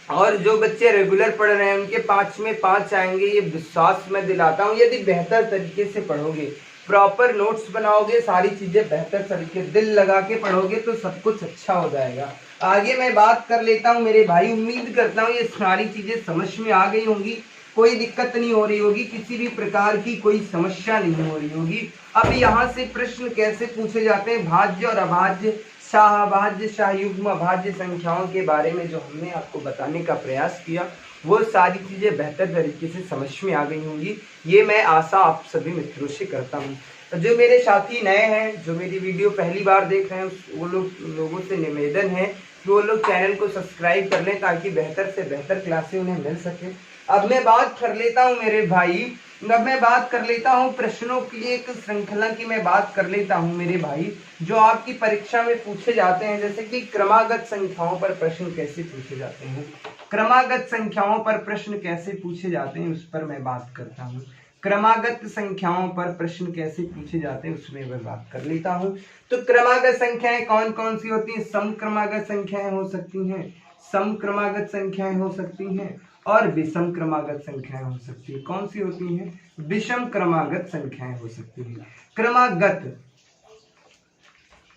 S1: और जो बच्चे रेगुलर पढ़ रहे हैं उनके 5 में 5 आएंगे, ये विश्वास मैं दिलाता हूं। यदि बेहतर तरीके से पढ़ोगे, प्रॉपर नोट्स बनाओगे, सारी चीजें बेहतर तरीके दिल लगा के पढ़ोगे, तो सब कुछ अच्छा हो जाएगा। आगे मैं बात कर लेता हूं मेरे भाई। उम्मीद करता हूं ये सारी चीजें समझ में आ गई होंगी, कोई दिक्कत नहीं हो रही होगी, किसी भी प्रकार की कोई समस्या नहीं हो रही होगी। अब यहाँ से प्रश्न कैसे पूछे जाते हैं, भाज्य और अभाज्य, सहअभाज्य, सहयुग्म अभाज्य संख्याओं के बारे में जो हमने आपको बताने का प्रयास किया, वो सारी चीजें बेहतर तरीके से समझ में आ गई होंगी, ये मैं आशा आप सभी मित्रों से करता हूँ। जो मेरे साथी नए हैं, जो मेरी वीडियो पहली बार देख रहे हैं, वो लोगों से निवेदन है कि वो लोग चैनल को सब्सक्राइब कर लें, ताकि बेहतर से बेहतर क्लासें उन्हें मिल सके। अब मैं बात कर लेता हूँ मेरे भाई, अब मैं बात कर लेता हूँ प्रश्नों की एक श्रृंखला की मैं बात कर लेता हूँ मेरे भाई, जो आपकी परीक्षा में पूछे जाते हैं। जैसे कि क्रमागत संख्याओं पर प्रश्न कैसे पूछे जाते हैं, क्रमागत संख्याओं पर प्रश्न कैसे पूछे जाते हैं, उस पर मैं बात करता हूँ। क्रमागत संख्याओं पर प्रश्न कैसे पूछे जाते हैं उसमें मैं बात कर लेता हूँ। तो क्रमागत संख्याएं कौन कौन सी होती हैं? सम क्रमागत संख्याएं हो सकती हैं, सम क्रमागत संख्याएं हो सकती हैं, और विषम क्रमागत संख्याएं हो सकती है। कौन सी होती हैं? विषम क्रमागत संख्याएं हो सकती हैं। क्रमागत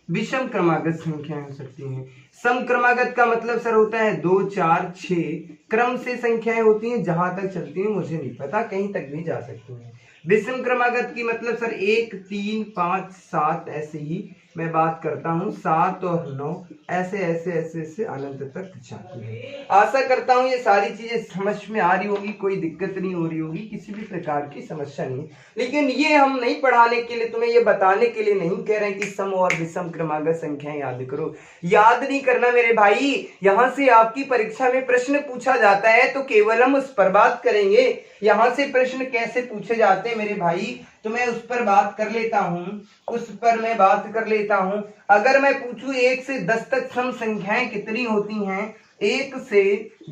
S1: विषम क्रमागत संख्याएं हो सकती हैं। सम क्रमागत का मतलब सर होता है 2, 4, 6 क्रम से संख्याएं होती हैं, जहां तक चलती हैं मुझे नहीं पता, कहीं तक भी जा सकती हैं। विषम क्रमागत की मतलब सर 1, 3, 5, 7 ऐसे ही मैं बात करता हूँ, 7 और 9 ऐसे ऐसे ऐसे ऐसे अनंत तक जाती है। आशा करता हूँ ये सारी चीजें समझ में आ रही होगी, कोई दिक्कत नहीं हो रही होगी, किसी भी प्रकार की समस्या नहीं। लेकिन ये हम नहीं पढ़ाने के लिए, तुम्हें ये बताने के लिए नहीं कह रहे हैं कि सम और विषम क्रमागत संख्याएं याद करो। याद नहीं करना मेरे भाई, यहाँ से आपकी परीक्षा में प्रश्न पूछा जाता है तो केवल हम उस पर बात करेंगे। यहाँ से प्रश्न कैसे पूछे जाते हैं मेरे भाई, तो मैं उस पर बात कर लेता हूँ, उस पर मैं बात कर लेता हूँ। अगर मैं पूछूं 1 से 10 तक सम संख्याएं कितनी होती हैं, 1 से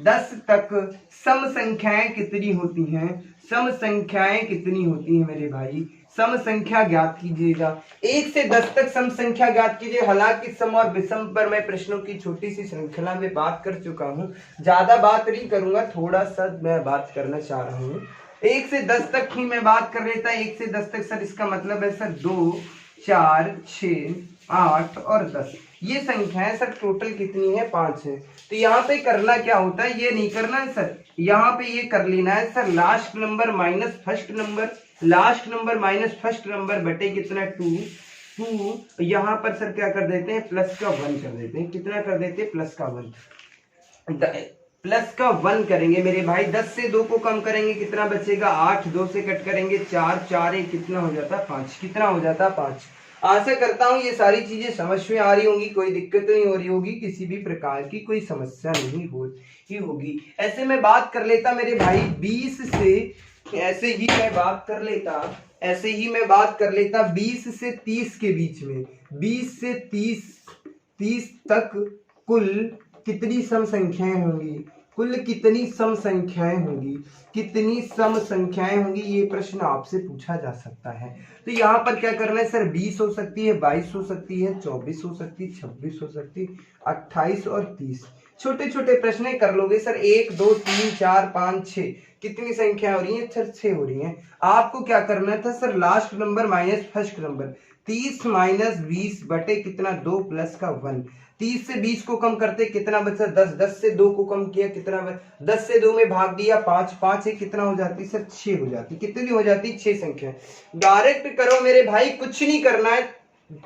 S1: 10 तक सम संख्याएं कितनी होती हैं, सम संख्याएं कितनी होती हैं मेरे भाई, सम संख्या ज्ञात कीजिएगा। 1 से 10 तक सम संख्या ज्ञात कीजिए। हालांकि सम और विषम पर मैं प्रश्नों की छोटी सी श्रृंखला में बात कर चुका हूँ, ज्यादा बात नहीं करूंगा, थोड़ा सा मैं बात करना चाह रहा हूँ। 1 से 10 तक ही मैं बात कर लेता। 1 से 10 तक सर इसका मतलब है सर 2, 4, 6, 8 और 10, ये संख्याएं सर टोटल कितनी है? 5 है। तो यहाँ पे करना क्या होता है, ये नहीं करना है सर, यहाँ पे ये कर लेना है sir last number minus first number, last number minus first number बटे कितना 2, यहाँ पर सर क्या कर देते हैं, प्लस का 1 कर देते हैं। कितना कर देते हैं? प्लस का 1, प्लस का 1 करेंगे मेरे भाई। 10 से 2 को कम करेंगे, कितना बचेगा? 8, 2 से कट करेंगे 4, 4 1 कितना हो जाता? 5, कितना हो जाता? 5। आशा करता हूँ ये सारी चीजें समझ में आ रही होंगी, कोई दिक्कत नहीं हो रही होगी, किसी भी प्रकार की कोई समस्या नहीं होगी। ऐसे में बात कर लेता मेरे भाई 20 से, ऐसे ही मैं बात कर लेता, ऐसे ही मैं बात कर लेता 20 से 30 के बीच में, 20 से 30 तक कुल कितनी सम संख्याएं होंगी? कुल कितनी सम संख्याएं होंगी, कितनी सम संख्याएं होंगी, ये प्रश्न आपसे पूछा जा सकता है। तो यहाँ पर क्या करना है सर, 20 हो सकती है, 22 हो सकती है, 24 हो सकती है, 26 हो सकती है, 28 और 30। छोटे छोटे प्रश्न कर लोगे सर। 1 2 3 4 5 6 कितनी संख्या हो रही है सर, 6 हो रही है। आपको क्या करना था sir, last number minus first number, 30 minus 20 बटे कितना 2 प्लस का 1। 30 से 20 को कम करते कितना बचा 10, 10 से 2 को कम किया कितना बचा 10 से 2 में भाग दिया 5, 5 से कितना हो जाती सर 6 हो जाती। कितनी हो जाती 6 संख्या। डायरेक्ट करो मेरे भाई, कुछ नहीं करना है।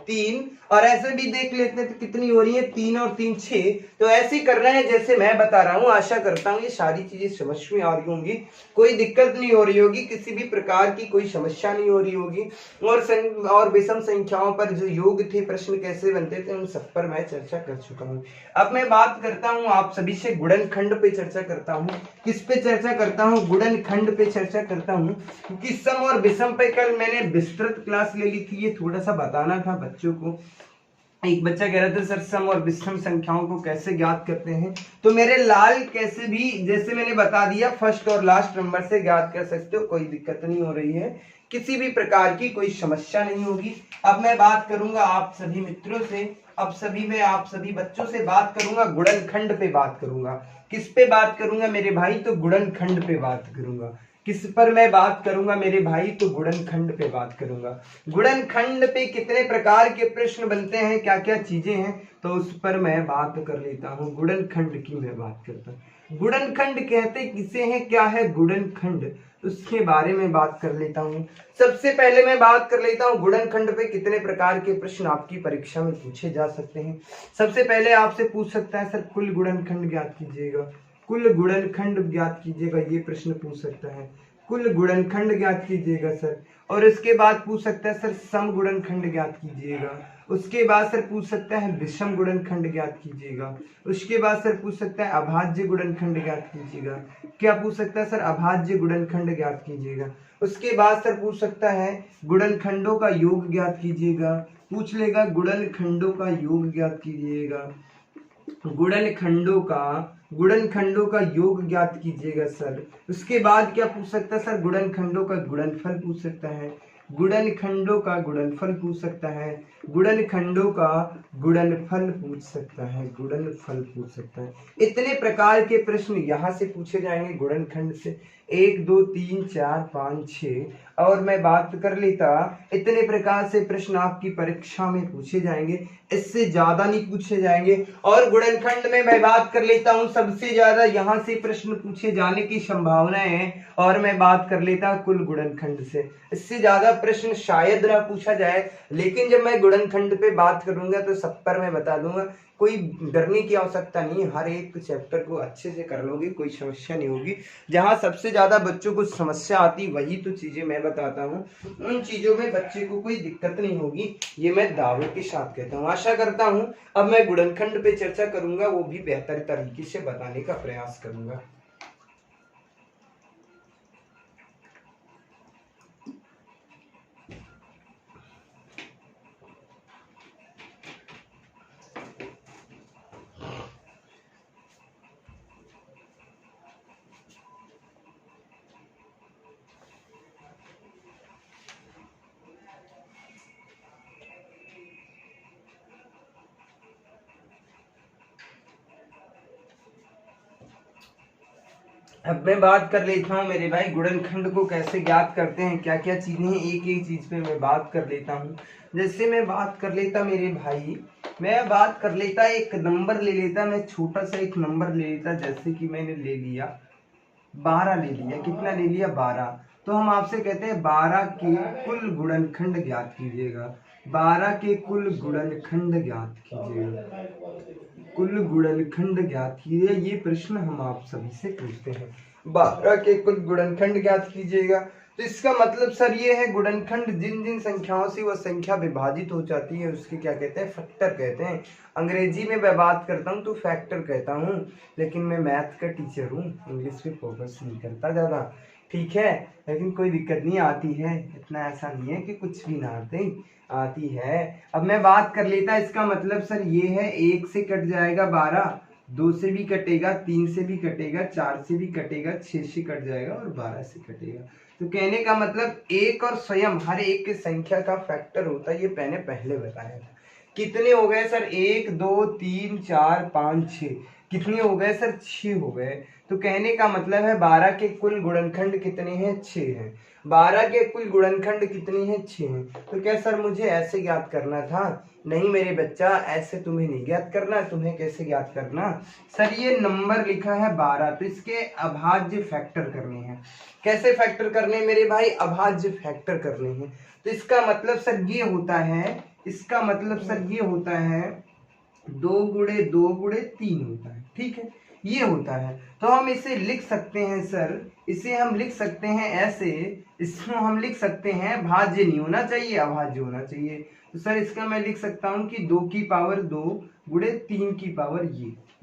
S1: 3 और ऐसे भी देख लेते हैं तो कितनी हो रही है 3 और 3 6। तो ऐसे ही करना है जैसे मैं बता रहा हूँ। आशा करता हूँ ये सारी चीजें समझ में आ रही होंगी, कोई दिक्कत नहीं हो रही होगी, किसी भी प्रकार की कोई समस्या नहीं हो रही होगी। और विषम संख्याओं पर जो योग थे, प्रश्न कैसे बनते थे, उन सब पर मैं चर्चा कर चुका हूँ। अब मैं बात करता हूँ आप सभी से, गुणनखंड पे चर्चा करता हूँ। किस पे चर्चा करता हूँ, गुणनखंड पे चर्चा करता हूँ। क्योंकि सम और विषम पे कल मैंने विस्तृत क्लास ले ली थी, ये थोड़ा सा बताना था बच्चों को। एक बच्चा कह रहा था सर सम और विषम संख्याओं को कैसे ज्ञात करते हैं, तो मेरे लाल कैसे भी, जैसे मैंने बता दिया, फर्स्ट और लास्ट नंबर से ज्ञात कर सकते हो, कोई दिक्कत नहीं हो रही है, किसी भी प्रकार की कोई समस्या नहीं होगी। अब मैं बात करूंगा आप सभी मित्रों से, अब सभी मैं आप सभी बच्चों से बात करूंगा, गुणनखंड पे बात करूंगा। किस पे बात करूंगा मेरे भाई, तो गुणनखंड पे बात करूंगा। किस पर मैं बात करूंगा मेरे भाई, तो गुणनखंड पे बात करूंगा। गुणनखंड पे कितने प्रकार के प्रश्न बनते हैं, क्या क्या चीजें हैं, तो उस पर मैं बात कर लेता हूँ। गुणनखंड की मैं बात करता हूँ। गुणनखंड कहते किसे हैं, क्या है गुणनखंड, उसके बारे में बात कर लेता हूँ। सबसे पहले मैं बात कर लेता हूँ गुणनखंड पे कितने प्रकार के प्रश्न आपकी परीक्षा में पूछे जा सकते हैं। सबसे पहले आपसे पूछ सकता है सर कुल गुणनखंड ज्ञात कीजिएगा, कुल गुणनखंड ज्ञात कीजिएगा, ये प्रश्न पूछ सकता है। कुल गुणनखंड ज्ञात कीजिएगा सर। और इसके बाद पूछ सकता है सर सम गुणनखंड ज्ञात कीजिएगा। उसके बाद सर पूछ सकता है विषम गुणनखंड ज्ञात कीजिएगा। उसके बाद सर पूछ सकता है अभाज्य गुणनखंड ज्ञात कीजिएगा। क्या पूछ सकता है सर, अभाज्य गुणनखंड ज्ञात कीजिएगा। उसके बाद सर पूछ सकता है गुणनखंडों का योग ज्ञात कीजिएगा। पूछ लेगा गुणनखंडों का योग ज्ञात कीजिएगा। गुणनखंडों का योग ज्ञात कीजिएगा सर। उसके बाद क्या पूछ सकता है सर, गुणनखंडों का गुणनफल पूछ सकता है। गुणनखंडों का गुणनफल पूछ सकता है। गुणनखंडों का गुणनफल पूछ सकता है, गुणनफल पूछ सकता है। इतने प्रकार के प्रश्न यहाँ से पूछे जाएंगे गुणनखंड से। 1 2 3 4 5 6 और मैं बात कर लेता, इतने प्रकार से प्रश्न आपकी परीक्षा में पूछे जाएंगे, इससे ज्यादा नहीं पूछे जाएंगे। और गुणनखंड में मैं बात कर लेता हूँ, सबसे ज्यादा यहाँ से प्रश्न पूछे जाने की संभावनाएं है। और मैं बात कर लेता कुल गुणनखंड से, इससे ज्यादा प्रश्न शायद ना पूछा जाए। लेकिन जब मैं गुणनखंड पे बात करूंगा तो सब पर मैं बता दूंगा, कोई डरने की आवश्यकता नहीं है। हर एक चैप्टर को अच्छे से कर लोगे, कोई समस्या नहीं होगी। जहां सबसे ज्यादा बच्चों को समस्या आती वही तो चीजें मैं बताता हूँ, उन चीजों में बच्चे को कोई दिक्कत नहीं होगी, ये मैं दावे के साथ कहता हूँ। आशा करता हूँ अब मैं गुणनखंड पे चर्चा करूंगा, वो भी बेहतर तरीके से बताने का प्रयास करूंगा। अब मैं बात कर लेता हूँ मेरे भाई, गुणनखंड को कैसे ज्ञात करते हैं, क्या क्या चीजें हैं, एक एक चीज पे मैं बात कर लेता हूँ। जैसे मैं बात कर लेता मेरे भाई, मैं बात कर लेता एक नंबर ले लेता, मैं छोटा सा एक नंबर ले लेता, जैसे कि मैंने ले लिया 12 ले लिया। कितना ले लिया 12। तो हम आपसे कहते हैं 12 के कुल गुणनखंड ज्ञात कीजिएगा। 12 के कुल गुणनखंड ज्ञात कीजिएगा, कुल गुणनखंड ज्ञात कीजिए, ये प्रश्न हम आप सभी से पूछते हैं। 12 के कुल गुणनखंड ज्ञात कीजिएगा। तो इसका मतलब सर ये है, गुणनखंड जिन जिन संख्याओं से वह संख्या विभाजित हो जाती है उसके क्या कहते हैं, फैक्टर कहते हैं। अंग्रेजी में मैं बात करता हूँ तो फैक्टर कहता हूँ, लेकिन मैं मैथ का टीचर हूँ, इंग्लिश पे फोकस नहीं करता ज्यादा, ठीक है। लेकिन कोई दिक्कत नहीं आती है, इतना ऐसा नहीं है कि कुछ भी ना आती है। अब मैं बात कर लेता, इसका मतलब सर ये है 1 से कट जाएगा 12, 2 से भी कटेगा, 3 से भी कटेगा, 4 से भी कटेगा, 6 से कट जाएगा और 12 से कटेगा। तो कहने का मतलब एक और स्वयं हर एक की संख्या का फैक्टर होता है, ये मैंने पहले बताया था। कितने हो गए सर? 1 2 3 4 5 6। कितने हो गए सर? 6 हो गए। तो कहने का मतलब है 12 के कुल गुणनखंड कितने हैं? 6 हैं। 12 के कुल गुणनखंड कितने हैं? 6 हैं। तो क्या सर मुझे ऐसे ज्ञात करना था? नहीं मेरे बच्चा, ऐसे तुम्हें नहीं ज्ञात करना। तुम्हें कैसे ज्ञात करना? सर ये नंबर लिखा है 12, तो इसके अभाज्य फैक्टर करने हैं। कैसे फैक्टर करने मेरे भाई? अभाज्य फैक्टर करने हैं। तो इसका मतलब सर ये होता है, इसका मतलब सर ये होता है 2 गुणे 2 गुणे 3 होता है। ठीक है, ये होता है। तो हम इसे लिख सकते हैं सर, इसे हम लिख सकते हैं ऐसे, इसको हम लिख सकते हैं भाज्य नहीं होना चाहिए, अभाज्य होना चाहिए। तो सर इसका मैं लिख सकता हूं कि 2 की पावर 2 गुणे 3 की पावर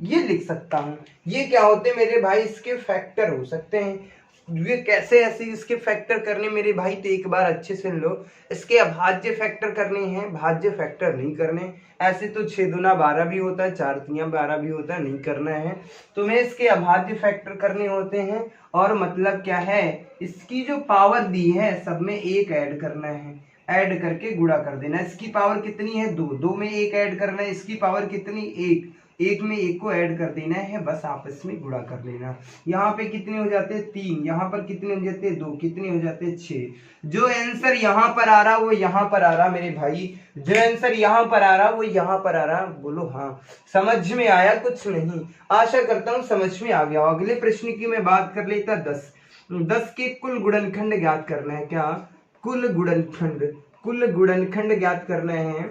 S1: ये लिख सकता हूं। ये क्या होते हैं मेरे भाई? इसके फैक्टर हो सकते हैं। ये कैसे ऐसे इसके फैक्टर करने मेरे भाई? तो एक बार अच्छे से लो, इसके अभाज्य फैक्टर करने हैं, भाज्य फैक्टर नहीं करने। ऐसे तो 6 दूना 12 भी होता है, 4 तियां 12 भी होता है, नहीं करना है। तुम्हें इसके अभाज्य फैक्टर करने होते हैं। और मतलब क्या है? इसकी जो पावर दी है सब में एक ऐड करना है, ऐड करके गुणा कर देना। इसकी पावर कितनी है? 2, 2 में एक ऐड करना है। इसकी पावर कितनी? 1, 1 में 1 को ऐड कर देना है, बस आपस में गुणा कर लेना। यहाँ पे कितने हो जाते हैं? 3, यहाँ पर कितने हो जाते हैं? 2, कितने हो जाते हैं? 6। जो आंसर यहाँ पर आ रहा वो यहाँ पर आ रहा मेरे भाई, जो आंसर यहाँ पर आ रहा वो यहाँ पर आ रहा। बोलो हाँ। समझ में आया? कुछ नहीं, आशा करता हूँ समझ में आ गया। अगले प्रश्न की मैं बात कर लेता 10। 10 के कुल गुणनखंड ज्ञात करना है। क्या? कुल गुणनखंड ज्ञात करना है।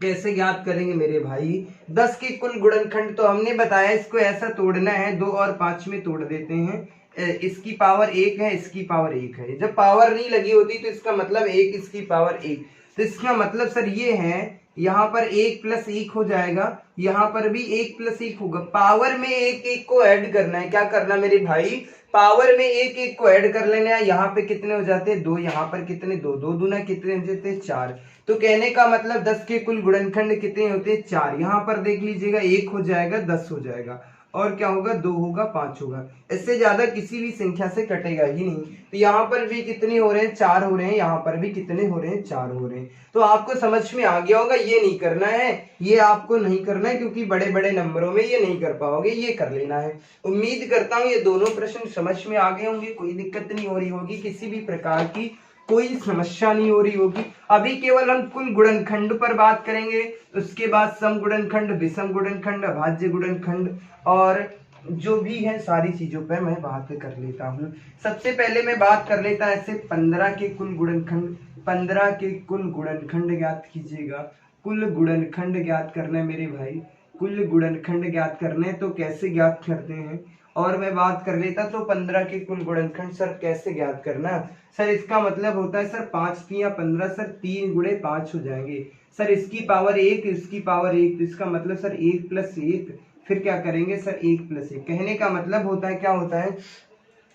S1: कैसे ज्ञात करेंगे मेरे भाई? 10 के कुल गुणनखंड तो हमने बताया, इसको ऐसा तोड़ना है, 2 और 5 में तोड़ देते हैं। इसकी पावर 1 है, इसकी पावर 1 है। जब पावर नहीं लगी होती तो इसका मतलब 1, इसकी पावर 1। तो इसका मतलब सर ये है, यहाँ पर 1 + 1 हो जाएगा, यहाँ पर भी 1 + 1 होगा। पावर में 1 1 को ऐड करना है। क्या करना मेरे भाई? पावर में 1 1 को ऐड कर लेना है। यहाँ पे कितने हो जाते हैं? 2, यहाँ पर कितने? 2, 2 दूना कितने हो जाते हैं? 4। तो कहने का मतलब 10 के कुल गुणनखंड कितने होते हैं? 4। यहाँ पर देख लीजिएगा, 1 हो जाएगा, 10 हो जाएगा, और क्या होगा? 2 होगा, 5 होगा। इससे ज्यादा किसी भी संख्या से कटेगा ही नहीं। तो यहाँ पर भी कितने हो रहे हैं? 4 हो रहे हैं। यहाँ पर भी कितने हो रहे हैं? 4 हो रहे हैं। तो आपको समझ में आ गया होगा। ये नहीं करना है, ये आपको नहीं करना है, क्योंकि बड़े बड़े नंबरों में ये नहीं कर पाओगे, ये कर लेना है। उम्मीद करता हूँ ये दोनों प्रश्न समझ में आ गए होंगे, कोई दिक्कत नहीं हो रही होगी, किसी भी प्रकार की कोई समस्या नहीं हो रही होगी। अभी केवल हम कुल गुणनखंड पर बात करेंगे, उसके बाद सम गुणनखंड, विषम गुणनखंड, अभाज्य गुणनखंड और जो भी है सारी चीजों पर मैं बात कर लेता हूँ। सबसे पहले मैं बात कर लेता ऐसे 15 के कुल गुणनखंड। 15 के कुल गुणनखंड ज्ञात कीजिएगा। कुल गुणनखंड ज्ञात करना है मेरे भाई, कुल गुणनखंड ज्ञात करने। तो कैसे ज्ञात करते हैं? और मैं बात कर लेता तो 15 के कुल गुणनखंड सर कैसे ज्ञात करना? सर इसका मतलब होता है सर 5 तियां 15, सर 3 गुणे 5 हो जाएंगे। सर इसकी पावर 1, इसकी पावर 1, तो इसका मतलब सर 1 + 1, फिर क्या करेंगे सर? 1 + 1। कहने का मतलब होता है, क्या होता है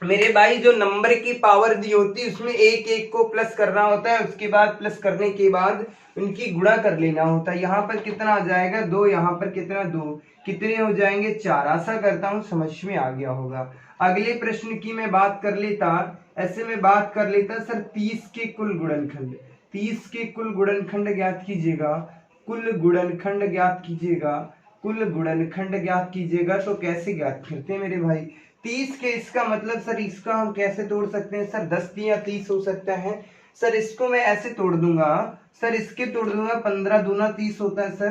S1: मेरे भाई? जो नंबर की पावर दी होती है उसमें 1 1 को प्लस करना होता है, उसके बाद प्लस करने के बाद उनकी गुणा कर लेना होता है। यहाँ पर कितना आ जाएगा? 2, यहाँ पर कितना? 2, कितने हो जाएंगे? 4। आशा करता हूँ समझ में आ गया होगा। अगले प्रश्न की मैं बात कर लेता, ऐसे में बात कर लेता सर 30 के कुल गुणनखंड। 30 के कुल गुणनखंड ज्ञात कीजिएगा। कुल गुणनखंड ज्ञात कीजिएगा, कुल गुणनखंड ज्ञात कीजिएगा। तो कैसे ज्ञात करते हैं मेरे भाई? 30 के, इसका मतलब सर इसका हम कैसे तोड़ सकते हैं? सर 10 या 30 हो सकता है। सर इसको मैं ऐसे तोड़ दूंगा, सर इसके तोड़ दूंगा, 15 दूना 30 होता है सर,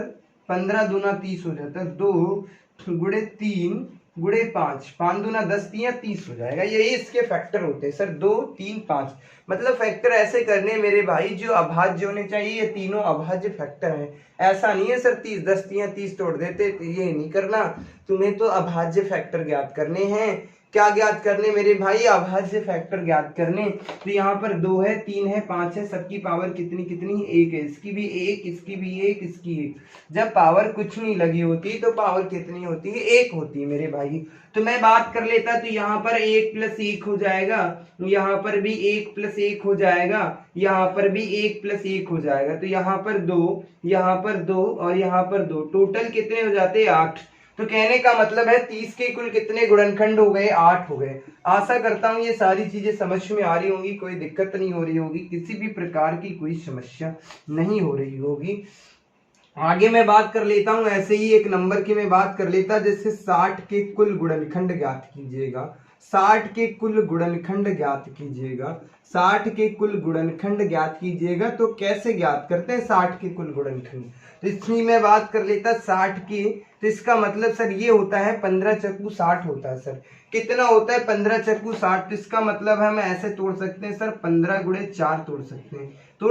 S1: 15 दूना 30 हो जाता है। 2 गुणे 3 गुणे 5, 5 दूना 10 तियां 30 हो जाएगा। यही इसके फैक्टर होते हैं सर, 2 3 5। मतलब फैक्टर ऐसे करने मेरे भाई जो अभाज्य होने चाहिए, ये तीनों अभाज्य फैक्टर हैं। ऐसा नहीं है सर 30 10 तियां 30 तोड़ देते, तो ये नहीं करना। तुम्हें तो अभाज्य फैक्टर ज्ञात करने हैं। क्या ज्ञात करने मेरे भाई? अभाज्य फैक्टर ज्ञात करने। तो यहाँ पर 2 है, 3 है, 5 है, सबकी पावर कितनी कितनी? 1 है। इसकी भी 1, इसकी भी 1, इसकी 1। जब पावर कुछ नहीं लगी होती तो पावर कितनी होती है? 1 होती है मेरे भाई। तो मैं बात कर लेता, तो यहाँ पर 1 + 1 हो जाएगा, यहाँ पर भी 1 + 1 हो जाएगा, यहाँ पर भी 1 + 1 हो जाएगा। तो यहाँ पर 2, यहाँ पर 2 और यहाँ पर 2, टोटल कितने हो जाते हैं? 8। तो कहने का मतलब है 30 के कुल कितने गुणनखंड हो गए, 8 हो गए। आशा करता हूं ये सारी चीजें समझ में आ रही होंगी, कोई दिक्कत नहीं हो रही होगी, किसी भी प्रकार की कोई समस्या नहीं हो रही होगी। आगे मैं बात कर लेता हूं, ऐसे ही एक नंबर की मैं बात कर लेता, जैसे 60 के कुल गुणनखंड ज्ञात कीजिएगा। 60 के कुल गुणनखंड ज्ञात कीजिएगा। 60 के कुल गुणनखंड ज्ञात कीजिएगा। तो कैसे ज्ञात करते हैं 60 के कुल गुणनखंड? तो इसमें मैं बात कर लेता 60 की, तो इसका मतलब सर ये होता है 15 चक्कू 60 होता है। सर कितना होता है 15 चक्कू 60? तो इसका मतलब हम ऐसे तोड़ सकते हैं सर, 15 गुणे 4 तोड़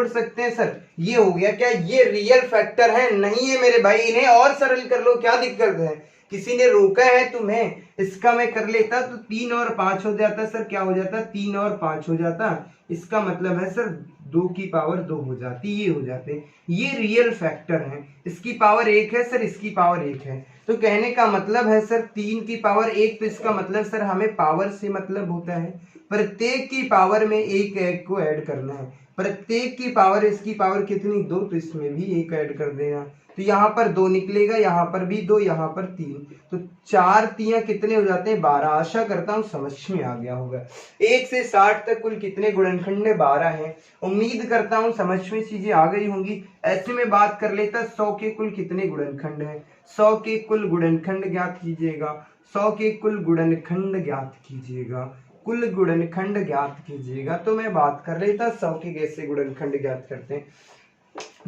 S1: सकते हैं सर। ये हो गया। क्या ये रियल फैक्टर है? नहीं है मेरे भाई, इन्हें और सरल कर लो, क्या दिक्कत है? किसी ने रोका है तुम्हें? इसका मैं कर लेता तो 3 और 5 हो जाता सर। क्या हो जाता? 3 और 5 हो जाता। इसका मतलब है सर 2 की पावर 2 हो जाती, ये हो जाते। ये रियल फैक्टर है। इसकी पावर 1 है सर, इसकी पावर 1 है। तो कहने का मतलब है सर 3 की पावर 1, तो इसका मतलब सर हमें पावर से मतलब होता है प्रत्येक की पावर में एक एक को ऐड करना है। प्रत्येक की पावर, इसकी पावर कितनी 2, तो इसमें भी एक ऐड कर देना। तो यहाँ पर 2 निकलेगा, यहाँ पर भी 2, यहाँ पर 3, तो 4 तियां कितने हो जाते हैं 12। आशा करता हूँ समझ में आ गया होगा। 1 से 60 तक कुल कितने गुणनखंड है? 12 है। उम्मीद करता हूँ समझ में चीजें आ गई होंगी। ऐसे में बात कर लेता 100 के कुल कितने गुणनखंड है? 100 के कुल गुणनखंड ज्ञात कीजिएगा। 100 के कुल गुणनखंड ज्ञात कीजिएगा। कुल गुणनखंड ज्ञात कीजिएगा। तो मैं बात कर लेता 100 के कैसे गुणनखंड ज्ञात करते हैं।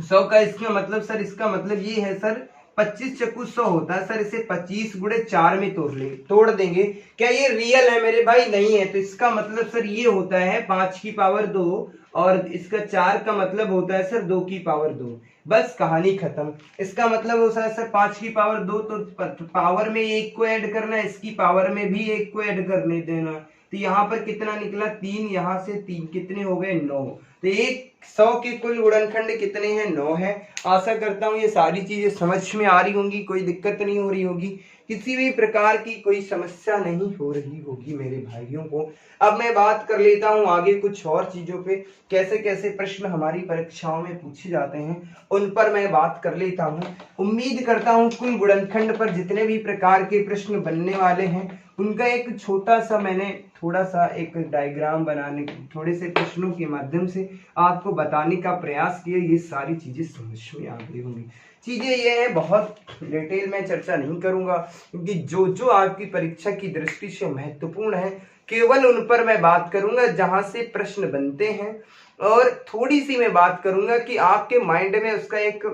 S1: 100 का इसका मतलब सर, इसका मतलब ये है सर 25 चक्कू 100 होता है सर। इसे 25 गुणे 4 में तोड़ देंगे। क्या ये रियल है मेरे भाई? नहीं है। तो इसका मतलब सर ये होता है 5 की पावर 2, और इसका 4 का मतलब होता है सर 2 की पावर 2। बस कहानी खत्म। इसका मतलब होता है सर 5 की पावर 2, तो पावर में 1 को ऐड करना, इसकी पावर में भी 1 को ऐड करने देना। तो यहाँ पर कितना निकला 3, यहाँ से 3 कितने हो गए 9। तो 100 के कुल गुणनखंड कितने हैं? 9 है। आशा करता हूँ ये सारी चीजें समझ में आ रही होंगी, कोई दिक्कत नहीं हो रही होगी, किसी भी प्रकार की कोई समस्या नहीं हो रही होगी मेरे भाइयों को। अब मैं बात कर लेता हूँ आगे कुछ और चीजों पे, कैसे कैसे प्रश्न हमारी परीक्षाओं में पूछे जाते हैं उन पर मैं बात कर लेता हूँ। उम्मीद करता हूँ कुल गुणनखंड पर जितने भी प्रकार के प्रश्न बनने वाले हैं उनका एक छोटा सा मैंने थोड़ा सा एक डायग्राम बनाने, थोड़े से प्रश्नों के माध्यम से आपको बताने का प्रयास किया। ये सारी चीजें समझ में आ गई होंगी। चीजें ये है, बहुत डिटेल में चर्चा नहीं करूंगा, क्योंकि जो जो आपकी परीक्षा की दृष्टि से महत्वपूर्ण है केवल उन पर मैं बात करूंगा जहां से प्रश्न बनते हैं। और थोड़ी सी मैं बात करूंगा कि आपके माइंड में उसका एक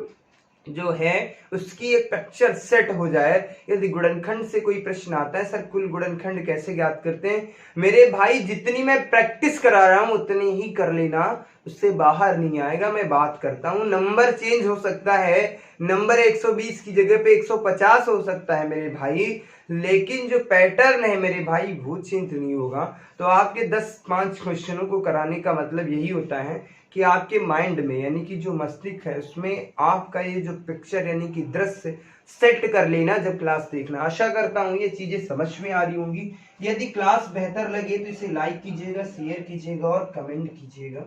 S1: जो है उसकी एक पिक्चर सेट हो जाए। यदि गुणनखंड से कोई प्रश्न आता है सर कुल गुणनखंड कैसे ज्ञात करते हैं, मेरे भाई जितनी मैं प्रैक्टिस करा रहा हूं उतनी ही कर लेना, उससे बाहर नहीं आएगा। मैं बात करता हूं नंबर चेंज हो सकता है, नंबर 120 की जगह पे 150 हो सकता है मेरे भाई, लेकिन जो पैटर्न है मेरे भाई वो चेंज नहीं होगा। तो आपके 10-5 क्वेश्चनों को कराने का मतलब यही होता है कि आपके माइंड में यानी कि जो मस्तिष्क है उसमें आपका ये जो पिक्चर यानी कि दृश्य सेट कर लेना जब क्लास देखना। आशा करता हूँ ये चीजें समझ में आ रही होंगी। यदि क्लास बेहतर लगे तो इसे लाइक कीजिएगा, शेयर कीजिएगा और कमेंट कीजिएगा।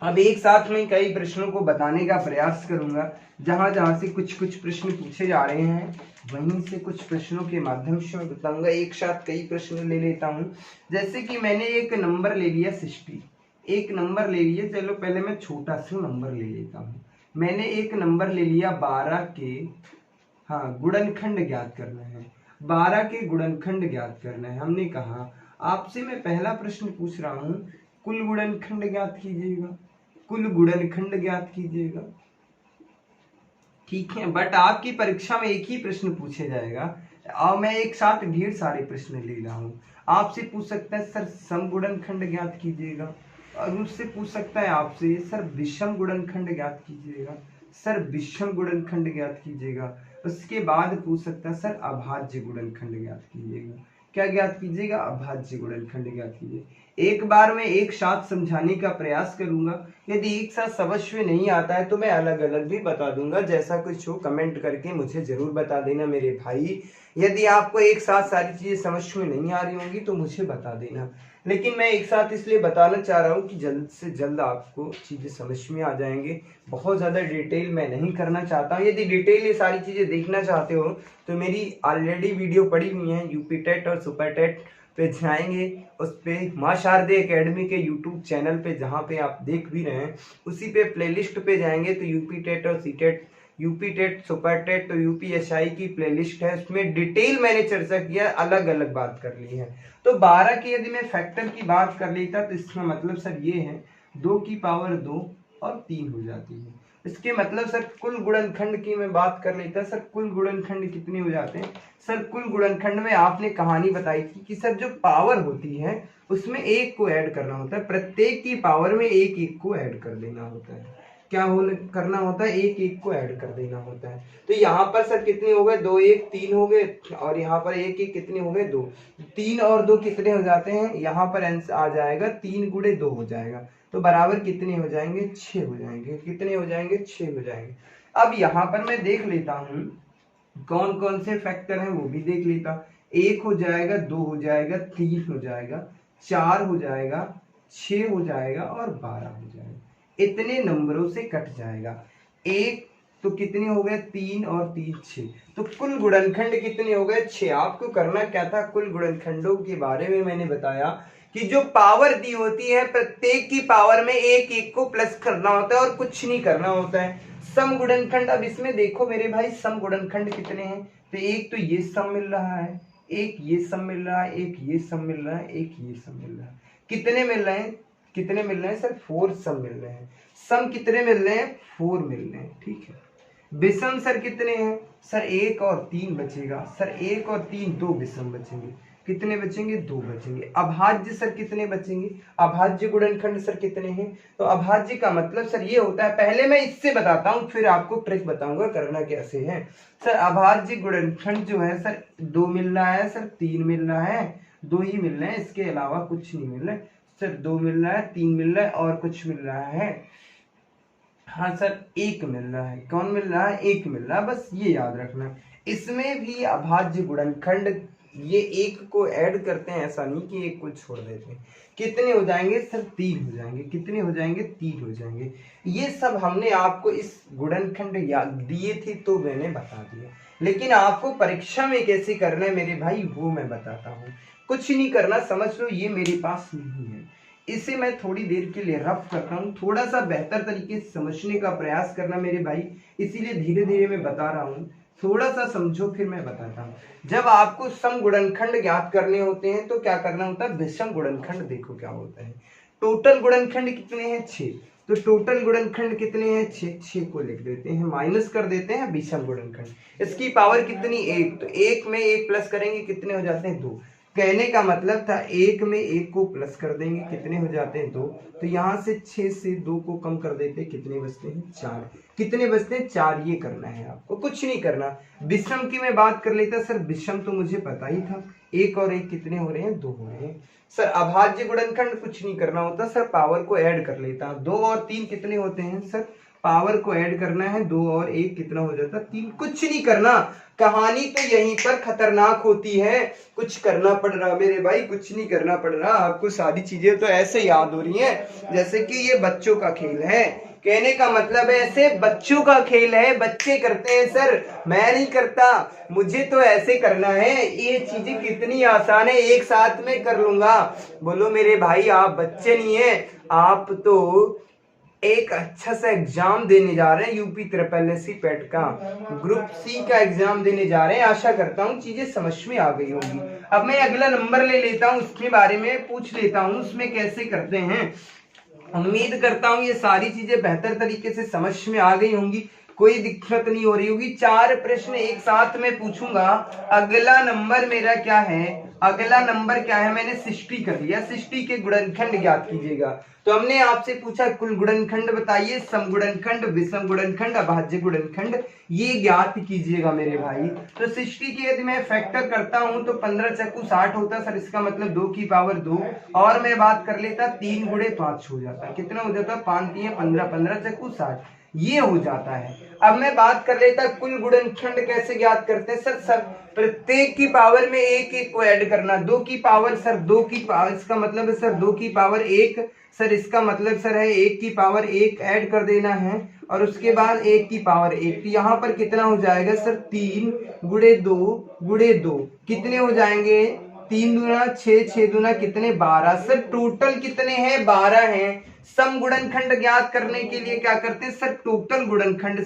S1: अब एक साथ में कई प्रश्नों को बताने का प्रयास करूंगा। जहां जहां से कुछ कुछ प्रश्न पूछे जा रहे हैं वहीं से कुछ प्रश्नों के माध्यम से मैं बताऊंगा। एक साथ कई प्रश्न ले लेता हूं। जैसे कि मैंने एक नंबर ले लिया 60, एक नंबर ले लिया, चलो पहले मैं छोटा सा नंबर ले लेता हूं। मैंने एक नंबर ले लिया 12 के, हाँ, गुणनखंड ज्ञात करना है। 12 के गुणनखंड ज्ञात करना है। हमने कहा आपसे मैं पहला प्रश्न पूछ रहा हूं कुल गुणनखंड ज्ञात कीजिएगा, कुल गुणनखंड ज्ञात कीजिएगा, ठीक है। बट आपकी परीक्षा में एक ही प्रश्न पूछे जाएगा और मैं एक साथ ढेर सारे प्रश्न ले रहा हूँ। आपसे पूछ सकता है सर सम गुणनखंड ज्ञात कीजिएगा, और मुझसे पूछ सकता है आपसे सर विषम गुणनखंड ज्ञात कीजिएगा, सर विषम गुणनखंड ज्ञात कीजिएगा। उसके बाद पूछ सकता है सर अभाज्य गुणनखंड ज्ञात कीजिएगा। क्या ज्ञात कीजिएगा, अभाज्य गुणनखंड ज्ञात कीजिए। एक बार मैं एक साथ समझाने का प्रयास करूंगा, यदि एक साथ समझ में नहीं आता है तो मैं अलग अलग भी बता दूंगा। जैसा कुछ हो कमेंट करके मुझे जरूर बता देना मेरे भाई। यदि आपको एक साथ सारी चीजें समझ में नहीं आ रही होंगी तो मुझे बता देना, लेकिन मैं एक साथ इसलिए बताना चाह रहा हूँ कि जल्द से जल्द आपको चीजें समझ में आ जाएंगे। बहुत ज्यादा डिटेल मैं नहीं करना चाहता हूँ। यदि डिटेल ये सारी चीजें देखना चाहते हो तो मेरी ऑलरेडी वीडियो पड़ी हुई है, यूपी टेट और सुपर टेट पे जाएंगे, उस पे माँ शारदे एकेडमी के यूट्यूब चैनल पे जहाँ पे आप देख भी रहे हैं उसी पे प्लेलिस्ट पे जाएंगे तो यूपी टेट और C TET, UP TET, super TET तो यूपीएसआई की प्लेलिस्ट है, उसमें डिटेल मैंने चर्चा किया, अलग अलग बात कर ली है। तो 12 की यदि मैं फैक्टर की बात कर लेता तो इसका मतलब सर ये है 2 की पावर 2 और 3 हो जाती है। इसके मतलब सर कुल गुणनखंड की मैं बात कर लेता, सर कुल गुणनखंड कितने हो जाते हैं। सर कुल गुणनखंड में आपने कहानी बताई थी कि सर जो पावर होती है उसमें एक को ऐड करना होता है, प्रत्येक की पावर में एक एक को ऐड कर देना होता है। क्या करना होता है, एक एक को ऐड कर देना होता है। तो यहाँ पर सर कितने हो गए, 2 1 3 हो गए, और यहाँ पर एक एक कितने हो गए, 2। 3 और 2 कितने हो जाते हैं, यहाँ पर आंसर आ जाएगा 3 गुणे 2 हो जाएगा, तो बराबर कितने हो जाएंगे, 6 हो जाएंगे। कितने हो जाएंगे, 6 हो जाएंगे। अब यहाँ पर मैं देख लेता हूँ कौन कौन से फैक्टर हैं वो भी देख लेता। 1 हो जाएगा, 2 हो जाएगा, 3 हो जाएगा, 4 हो जाएगा, 6 हो जाएगा और 12 हो जाएगा। इतने नंबरों से कट जाएगा। एक तो कितने हो गए, 3 और 3 6, तो कुल गुणनखंड कितने हो गए, 6। आपको करना क्या था, कुल गुणनखंडों के बारे में मैंने बताया कि जो पावर दी होती है प्रत्येक की पावर में एक एक को प्लस करना होता है और कुछ नहीं करना होता है। सम गुणनखंड, अब इसमें देखो मेरे भाई सम गुणनखंड कितने हैं, तो एक तो ये सम मिल रहा है, एक ये सम मिल रहा है, एक ये सम मिल रहा है, एक ये सम मिल रहा है। कितने मिल रहे हैं, कितने मिल रहे हैं सर, 4 सम मिल रहे हैं। सम कितने मिल रहे हैं, 4 मिल रहे हैं, ठीक है। विषम सर कितने हैं, सर 1 और 3 बचेगा, सर 1 और 3 2 विषम बचेंगे। कितने बचेंगे, 2 बचेंगे। अभाज्य सर कितने बचेंगे, अभाज्य गुणनखंड सर कितने हैं, तो अभाज्य का मतलब सर ये होता है, पहले मैं इससे बताता हूँ फिर आपको ट्रिक बताऊंगा करना कैसे है। सर अभाज्य गुणनखंड जो है सर 2 मिल रहा है, सर 3 मिल रहा है, 2 ही मिल रहे हैं, इसके अलावा कुछ नहीं मिल रहा है। सर 2 मिल रहा है, 3 मिल रहा है और कुछ मिल रहा है, हाँ सर 1 मिल रहा है। कौन मिल रहा है, 1 मिल रहा है, बस ये याद रखना। इसमें भी अभाज्य गुणनखंड ये एक को ऐड करते हैं, ऐसा नहीं कि एक को छोड़ देते हैं। कितने हो जाएंगे सर, 3 हो जाएंगे। कितने हो जाएंगे, 3 हो जाएंगे। ये सब हमने आपको इस गुणनखंड याद दिए थे तो मैंने बता दिया, लेकिन आपको परीक्षा में कैसे करना है मेरे भाई वो मैं बताता हूँ। कुछ नहीं करना, समझ लो ये मेरे पास नहीं है, इसे मैं थोड़ी देर के लिए रफ करता हूँ, थोड़ा सा बेहतर तरीके से समझने का प्रयास करना मेरे भाई, इसीलिए धीरे धीरे मैं बता रहा हूँ, थोड़ा सा समझो फिर मैं बताता हूँ। जब आपको सम गुणनखंड ज्ञात करने होते हैं तो क्या करना होता है, विषम गुणनखंड देखो क्या होता है। टोटल गुणनखंड कितने हैं, 6, तो टोटल गुणनखंड कितने हैं, 6, 6 को लिख देते हैं, माइनस कर देते हैं विषम गुणनखंड। इसकी पावर कितनी, 1, तो 1 में 1 प्लस करेंगे कितने हो जाते हैं, 2। कहने का मतलब था 1 में 1 को प्लस कर देंगे कितने हो जाते हैं, 2। तो यहाँ से 6 से 2 को कम कर देते कितने बचते हैं, 4। कितने बचते हैं, 4। ये करना है आपको, कुछ नहीं करना। विषम की मैं बात कर लेता, सर विषम तो मुझे पता ही था, 1 और 1 कितने हो रहे हैं, 2 हो रहे हैं। सर अभाज्य गुणनखंड कुछ नहीं करना होता, सर पावर को ऐड कर लेता। 2 और 3 कितने होते हैं, सर पावर को ऐड करना है, 2 और 1 कितना हो जाता है, 3। कुछ नहीं करना, कहानी तो यहीं पर खतरनाक होती है। कुछ करना पड़ रहा मेरे भाई, कुछ नहीं करना पड़ रहा आपको, सारी चीजें तो ऐसे याद हो रही हैं जैसे कि ये बच्चों का खेल है। कहने का मतलब है ऐसे बच्चों का खेल है, बच्चे करते हैं सर, मैं नहीं करता, मुझे तो ऐसे करना है। ये चीजें कितनी आसान है, एक साथ में कर लूंगा। बोलो मेरे भाई आप बच्चे नहीं है, आप तो एक अच्छा सा एग्जाम देने जा रहे हैं, यूपी SSC पेट का ग्रुप सी का एग्जाम देने जा रहे हैं। आशा करता हूँ चीजें समझ में आ गई होंगी। अब मैं अगला नंबर ले लेता हूँ, उसके बारे में पूछ लेता हूँ उसमें कैसे करते हैं। उम्मीद करता हूँ ये सारी चीजें बेहतर तरीके से समझ में आ गई होंगी, कोई दिक्कत नहीं हो रही होगी। 4 प्रश्न एक साथ में पूछूंगा। अगला नंबर मेरा क्या है, अगला नंबर क्या है, मैंने 60 कर लिया। 60 के गुणनखंड ज्ञात कीजिएगा। तो हमने आपसे पूछा कुल गुणनखंड बताइए, सम गुणनखंड, विषम गुणनखंड, अभाज्य गुणनखंड, ये ज्ञात कीजिएगा मेरे भाई। तो 60 की यदि मैं फैक्टर करता हूं तो 15 चक्कू 60 होता सर, इसका मतलब 2 की पावर 2, और मैं बात कर लेता 3 गुणे 5 हो जाता, कितना हो जाता, 5 3 15, 15 चक्कू 60, ये हो जाता है। अब मैं बात कर लेता कुल गुणनखंड कैसे ज्ञात करते हैं सर, प्रत्येक की पावर में एक एक को ऐड करना। 2 की पावर सर 2 की पावर, इसका मतलब है सर 2 की पावर 1 सर, इसका मतलब सर है 1 की पावर 1 ऐड कर देना है, और उसके बाद 1 की पावर 1। तो यहाँ पर कितना हो जाएगा सर, 3 गुणे 2 गुणे 2, कितने हो जाएंगे, 3 दूना 6, 6 दूना कितने, 12 सर, टोटल कितने हैं, 12 हैं। सम गुणनखंड ज्ञात करने के लिए क्या करते हैं सर, टोटल गुणनखंड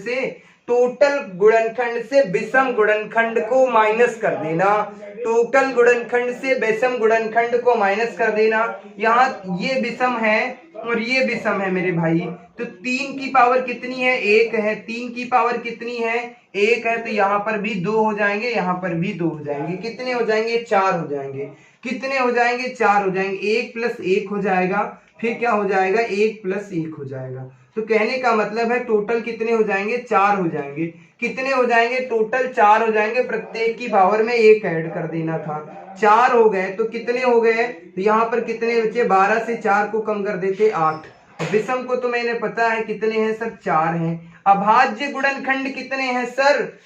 S1: से विषम गुणनखंड को माइनस कर देना, टोटल गुणनखंड से विषम गुणनखंड को माइनस कर देना। यहाँ ये विषम है और ये विषम है मेरे भाई, तो 3 की पावर कितनी है, 1 है, 3 की पावर कितनी है, 1 है, तो यहाँ पर भी 2 हो जाएंगे, यहाँ पर भी 2 हो जाएंगे, कितने हो जाएंगे, 4 हो जाएंगे, कितने हो जाएंगे, 4 हो जाएंगे, 1 प्लस 1 हो जाएगा, फिर क्या हो जाएगा, 1 प्लस 1 हो जाएगा। तो कहने का मतलब है टोटल कितने हो जाएंगे, 4 हो जाएंगे, कितने हो जाएंगे, टोटल 4 हो जाएंगे, प्रत्येक की पावर में 1 ऐड कर देना था, 4 हो गए, तो कितने हो गए, तो यहाँ पर कितने बचे, 12 से 4 को कम कर देते 8। विषम को तो मैंने पता है कितने हैं सर, 4 हैं। अभाज्य गुणनखंड कितने हैं सर,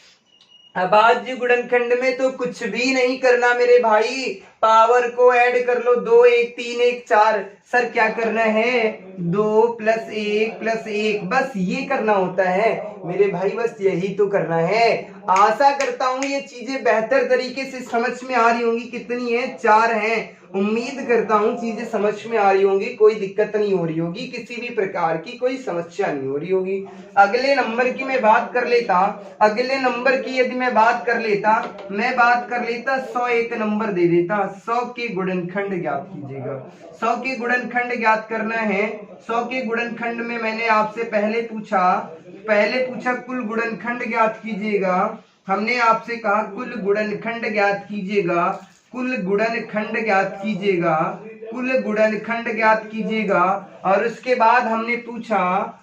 S1: अभाज्य गुणनखंड में तो कुछ भी नहीं करना मेरे भाई, पावर को ऐड कर लो, 2 1 3 1 4 सर, क्या करना है, 2 प्लस 1 प्लस 1, बस ये करना होता है मेरे भाई, बस यही तो करना है। आशा करता हूं ये चीजें बेहतर तरीके से समझ में आ रही होंगी, कितनी है, 4 हैं। उम्मीद करता हूं चीजें समझ में आ रही होंगी, कोई दिक्कत नहीं हो रही होगी, किसी भी प्रकार की कोई समस्या नहीं हो रही होगी। अगले नंबर की मैं बात कर लेता, अगले नंबर की यदि मैं बात कर लेता 100 एक नंबर दे देता, 100 के गुणनखंड ज्ञात कीजिएगा। 100 के गुणनखंड ज्ञात करना है। 100 के गुणनखंड में मैंने आपसे पहले पूछा कुल गुणनखंड ज्ञात कीजिएगा। हमने आपसे कहा कुल गुणनखंड ज्ञात कीजिएगा, कुल गुणनखंड ज्ञात कीजिएगा, कुल गुणनखंड ज्ञात कीजिएगा, और उसके बाद हमने पूछा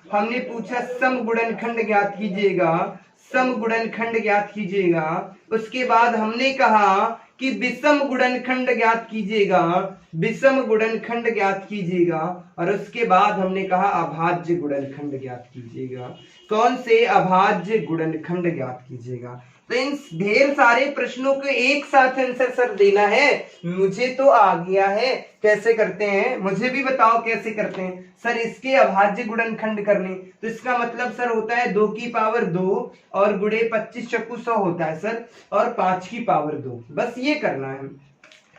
S1: सम गुणनखंड ज्ञात कीजिएगा, सम गुणनखंड ज्ञात कीजिएगा। उसके बाद हमने कहा कि विषम गुणनखंड ज्ञात कीजिएगा, विषम गुणनखंड ज्ञात कीजिएगा, और उसके बाद हमने कहा अभाज्य गुणनखंड ज्ञात कीजिएगा। कौन से, अभाज्य गुणनखंड ज्ञात कीजिएगा। तो इन ढेर सारे प्रश्नों के एक साथ आंसर सर देना है, मुझे तो आ गया है, कैसे करते हैं मुझे भी बताओ कैसे करते हैं सर। इसके अभाज्य गुणनखंड करने, तो इसका मतलब सर होता है 2 की पावर 2 और गुणे 25 चक्कू 100 होता है सर, और 5 की पावर 2, बस ये करना है।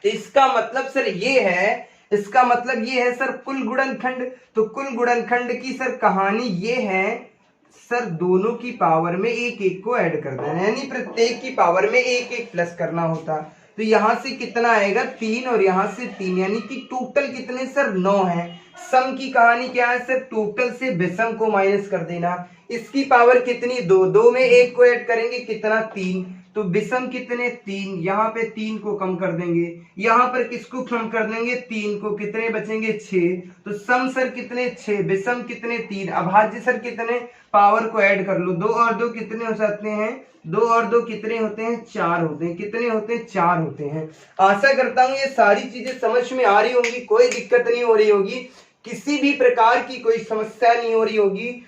S1: तो इसका मतलब सर ये है, इसका मतलब ये है सर कुल गुणनखंड। तो कुल गुणनखंड की सर कहानी ये है सर, दोनों की पावर में एक एक को ऐड कर देना, यानी प्रत्येक की पावर में एक एक प्लस करना होता। तो यहां से कितना आएगा, 3, और यहां से 3, यानी कि टोटल कितने सर, 9 है। सम की कहानी क्या है सर, टोटल से विषम को माइनस कर देना। इसकी पावर कितनी, 2, 2 में एक को ऐड करेंगे कितना, 3, तो विषम कितने, 3, यहाँ पे 3 को कम कर देंगे, यहाँ पर किसको कम कर देंगे, 3 को, कितने बचेंगे, 6। तो सम सर कितने, 6, विषम कितने, 3, अभाज्य सर कितने, पावर को ऐड कर लो, 2 और 2 कितने हो सकते हैं, 2 और 2 कितने होते हैं, 4 होते हैं, कितने होते हैं, 4 होते हैं। आशा करता हूं ये सारी चीजें समझ में आ रही होंगी, कोई दिक्कत नहीं हो रही होगी, किसी भी प्रकार की कोई समस्या नहीं हो रही होगी।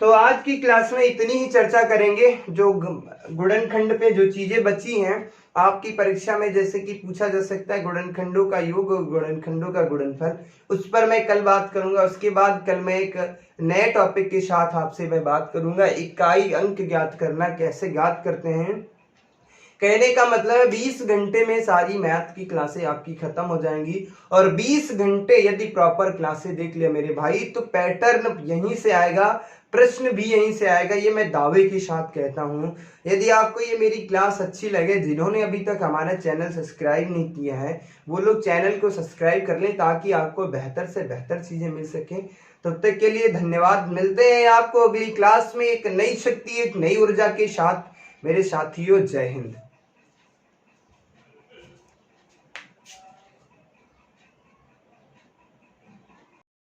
S1: तो आज की क्लास में इतनी ही चर्चा करेंगे, जो गुणनखंड पे जो चीजें बची हैं आपकी परीक्षा में, जैसे कि पूछा जा सकता है गुणनखंडों का योग, गुणनखंडों का गुणनफल, उस पर मैं कल बात करूंगा। उसके बाद कल मैं एक नए टॉपिक के साथ आपसे मैं बात करूंगा, इकाई अंक ज्ञात करना कैसे ज्ञात करते हैं। कहने का मतलब है 20 घंटे में सारी मैथ की क्लासें आपकी खत्म हो जाएंगी, और 20 घंटे यदि प्रॉपर क्लासें देख लिया मेरे भाई, तो पैटर्न यहीं से आएगा, प्रश्न भी यहीं से आएगा, ये मैं दावे के साथ कहता हूँ। यदि आपको ये मेरी क्लास अच्छी लगे, जिन्होंने अभी तक हमारा चैनल सब्सक्राइब नहीं किया है वो लोग चैनल को सब्सक्राइब कर लें, ताकि आपको बेहतर से बेहतर चीजें मिल सके। तब तक के लिए धन्यवाद, मिलते हैं आपको अगली क्लास में एक नई शक्ति, एक नई ऊर्जा के साथ मेरे साथियों। जय हिंद।